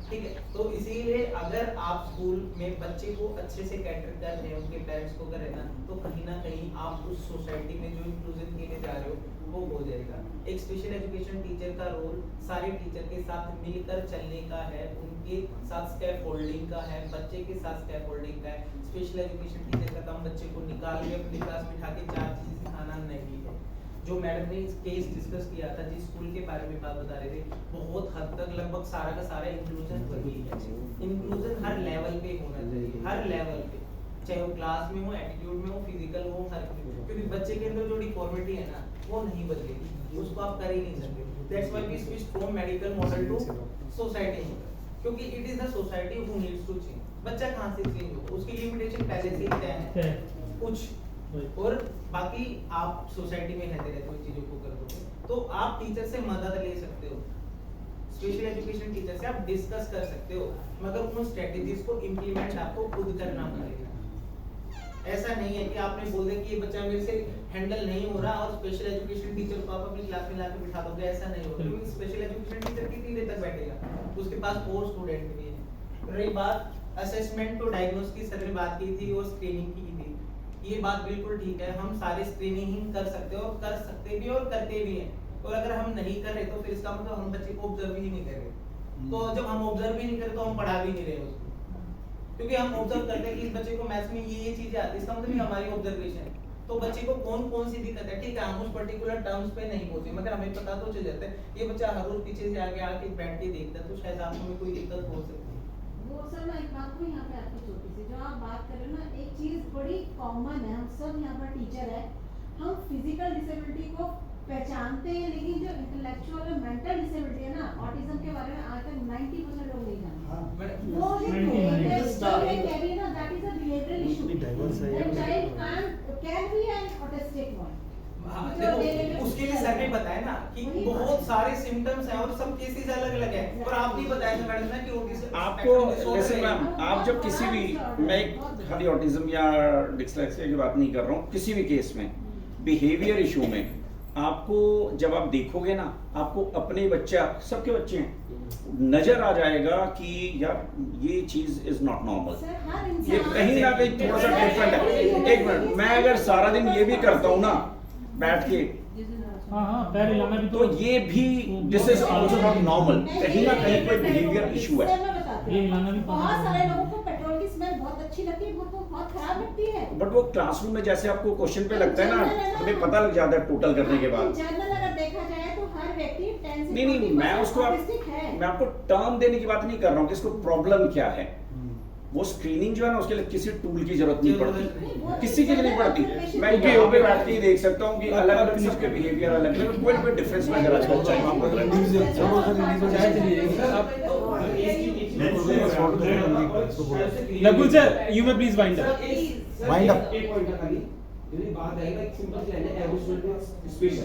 ठीक है? तो इसीलिए अगर आप स्कूल में बच्चे को अच्छे से कैटर कर रहे हैं, उनके पेरेंट्स को कर रहे हैं ना, तो कहीं ना कहीं आप उस सोसाइटी में जो इंक्लूजन के लिए जा रहे हो वो हो जाएगा। एक स्पेशल एजुकेशन टीचर का रोल सारे टीचर के साथ मिलकर चलने का है, उनके साथ स्कैफ होल्डिंग का है, बच्चे के साथ स्कैफ होल्डिंग का है। स्पेशल एजुकेशन टीचर का काम बच्चे को निकाल के अपनी क्लास में बिठा के 4 चीजें सिखाना नहीं है। जो मैडम ने केस डिस्कस किया था, जिस स्कूल के बारे में बात बता रहे थे, बहुत हद तक लगभग सारा का सारा इंक्लूजन वही है। इंक्लूजन हर लेवल पे होना चाहिए, हर लेवल पे, चाहे वो क्लास में हो, एटीट्यूड में हो, फिजिकल हो, हर, क्योंकि बच्चे के अंदर जो डिफॉर्मिटी है ना वो नहीं बदलेगी, उसको आप कर ही नहीं सकते। That's why we switch from medical model to society model, क्योंकि it is the society who needs to change. बच्चा कहां से चेंज होगा? उसकी लिमिटेशन पहले से ही तय है कुछ, और बाकी आप सोसाइटी में रहते रहते हो चीजों को कर दोगे, तो आप टीचर से मदद ले सकते हो, स्पेशल एजुकेशन टीचर से आप डिस्कस कर सकते हो, मगर उन स्ट्रेटजीज को इम्प्लीमेंट आपको खुद करना पड़ेगा। ऐसा नहीं है कि आपने बोल दिया कि ये बच्चा मेरे से हैंडल नहीं हो रहा और स्पेशल एजुकेशन टीचर को आप अपनी क्लास में लाके बिठा दोगे, ऐसा नहीं होगा, क्योंकि स्पेशल एजुकेशन टीचर कितनी देर तक बैठेगा, उसके पास और स्टूडेंट भी है। रही बात असेसमेंट तो डायग्नोस की सर ने बात की थी और स्क्रीनिंग की थी, ये बात बिल्कुल ठीक है, हम सारे स्क्रीनिंग ही कर सकते हो और कर सकते भी और करते भी हैं, और अगर हम नहीं कर रहे तो फिर इसका मतलब हम बच्चे को ऑब्जर्व ही नहीं कर रहे। तो जब हम ऑब्जर्व ही नहीं कर रहे तो हम पढ़ा भी नहीं रहे उसको, क्योंकि हम ऑब्जर्व करते हैं कि इस बच्चे को मैथ्स में ये चीजें आती है, इसका मतलब ये हमारी ऑब्जर्वेशन है। तो बच्चे को कौन कौन सी दिक्कत है, ठीक है हम उस पर्टिकुलर टर्म्स पे नहीं पहुंचे मगर हमें पता तो चल जाता है ये बच्चा हर रोज पीछे से आगे आके बैठ के देखता है तो शायद आप में कोई दिक्कत हो सकती है। वो सर मैं एक बात को यहाँ पे आपकी छोटी सी जो आप बात कर रहे हो ना, एक चीज बड़ी कॉमन है, हम सब यहाँ पर टीचर है, हम फिजिकल डिसेबिलिटी को पहचानते हैं लेकिन जो इंटेलेक्चुअल और मेंटल डिसेबिलिटी है ना, ऑटिज्म के बारे में आज तक 90% लोग नहीं जानते। वो जो बिहेवियर कैरी ना, that is a behavioural issue. That child can be an autistic one. हाँ, देखो उसके लिए सर ने बताया ना कि बहुत सारे सिम्टम्स हैं और सब केसेस अलग-अलग हैं और आप नहीं बताया था मैडम ना कि ऑटिज्म आपको जैसे मैम आप जब किसी भी, मैं खाली ऑटिज्म या डिस्लेक्सिया की बात नहीं कर रहा हूँ, किसी भी केस में बिहेवियर इशू में आपको जब आप देखोगे ना, आपको अपने बच्चा, सबके बच्चे हैं, नजर आ जाएगा कि यार ये चीज इज नॉट नॉर्मल, ये कहीं ना कहीं थोड़ा सा डिफरेंट है। एक मिनट, मैं अगर सारा दिन ये भी करता हूँ ना बैठ के, तो ये भी this is also not normal, कहीं ना कहीं कोई बिहेवियर इशू है। बहुत सारे लोगों को पेट्रोल की स्मेल बहुत अच्छी लगती है, बहुत खराब लगती है। बट वो क्लासरूम में जैसे आपको क्वेश्चन पे लगता है ना, हमें पता लग जाता है टोटल करने के बाद। जनरल अगर देखा जाए तो हर व्यक्ति 10 से नहीं, मैं उसको मैं आपको टर्म देने की बात नहीं कर रहा हूँ कि इसको प्रॉब्लम क्या है। वो स्क्रीनिंग जो है ना, उसके लिए किसी टूल की जरूरत नहीं पड़ती, किसी की भी नहीं पड़ती। मैं यहाँ पे बैठ के ही देख सकता हूँ कि अलग अलग सबके बिहेवियर अलग अलग, कोई डिफरेंस नजर आता है। लघु sir, you may please wind up. Wind up. मेरी बात है ना, एक सिंपल सी है, एवरी स्टूडेंट स्पेशल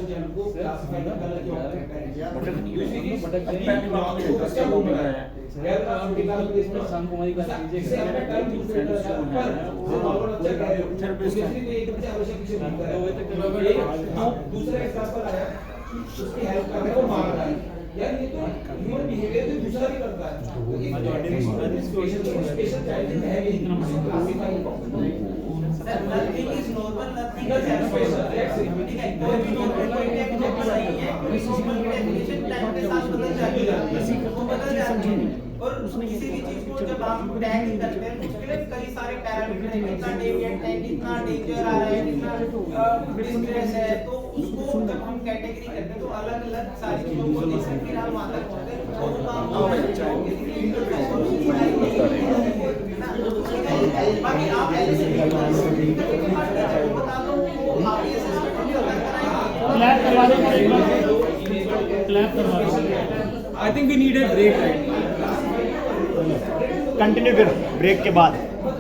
चाइल्ड को क्लासिफाई करना क्या होता है। यार आप किताब के इसमें शाम को हमारी क्लास लीजिएगा। दूसरा एग्जांपल आया, उसकी हेल्प करने को मार रहा है, यार ये तो ह्यूमन बिहेवियर तो दूसरा भी करता है। स्पेशल चाइल्ड है, इसको classify nothing is normal, nothing is abnormal. ठीक है, कोई भी नॉर्मल कोई डेफिनेशन नहीं है, कोई नॉर्मल की डेफिनेशन टाइम के साथ बदल जाती है, वो बदल जाती है। और किसी भी चीज को जब आप टैग करते हैं तो उसके लिए कई सारे पैरामीटर हैं, कितना डेविएंट है, कितना डेंजर आ रहा है, कितना डिस्ट्रेस है, तो उसको जब हम कैटेगरी करते हैं तो अलग अलग सारी चीजों को देख कर फिर हम आगे पहुंचते हैं। और जो काम बाकी आप बता दो आप ये सिस्टम क्लैप करवा दो, क्लैप करवा दो। I think we need a break right. Continue करो ब्रेक के बाद।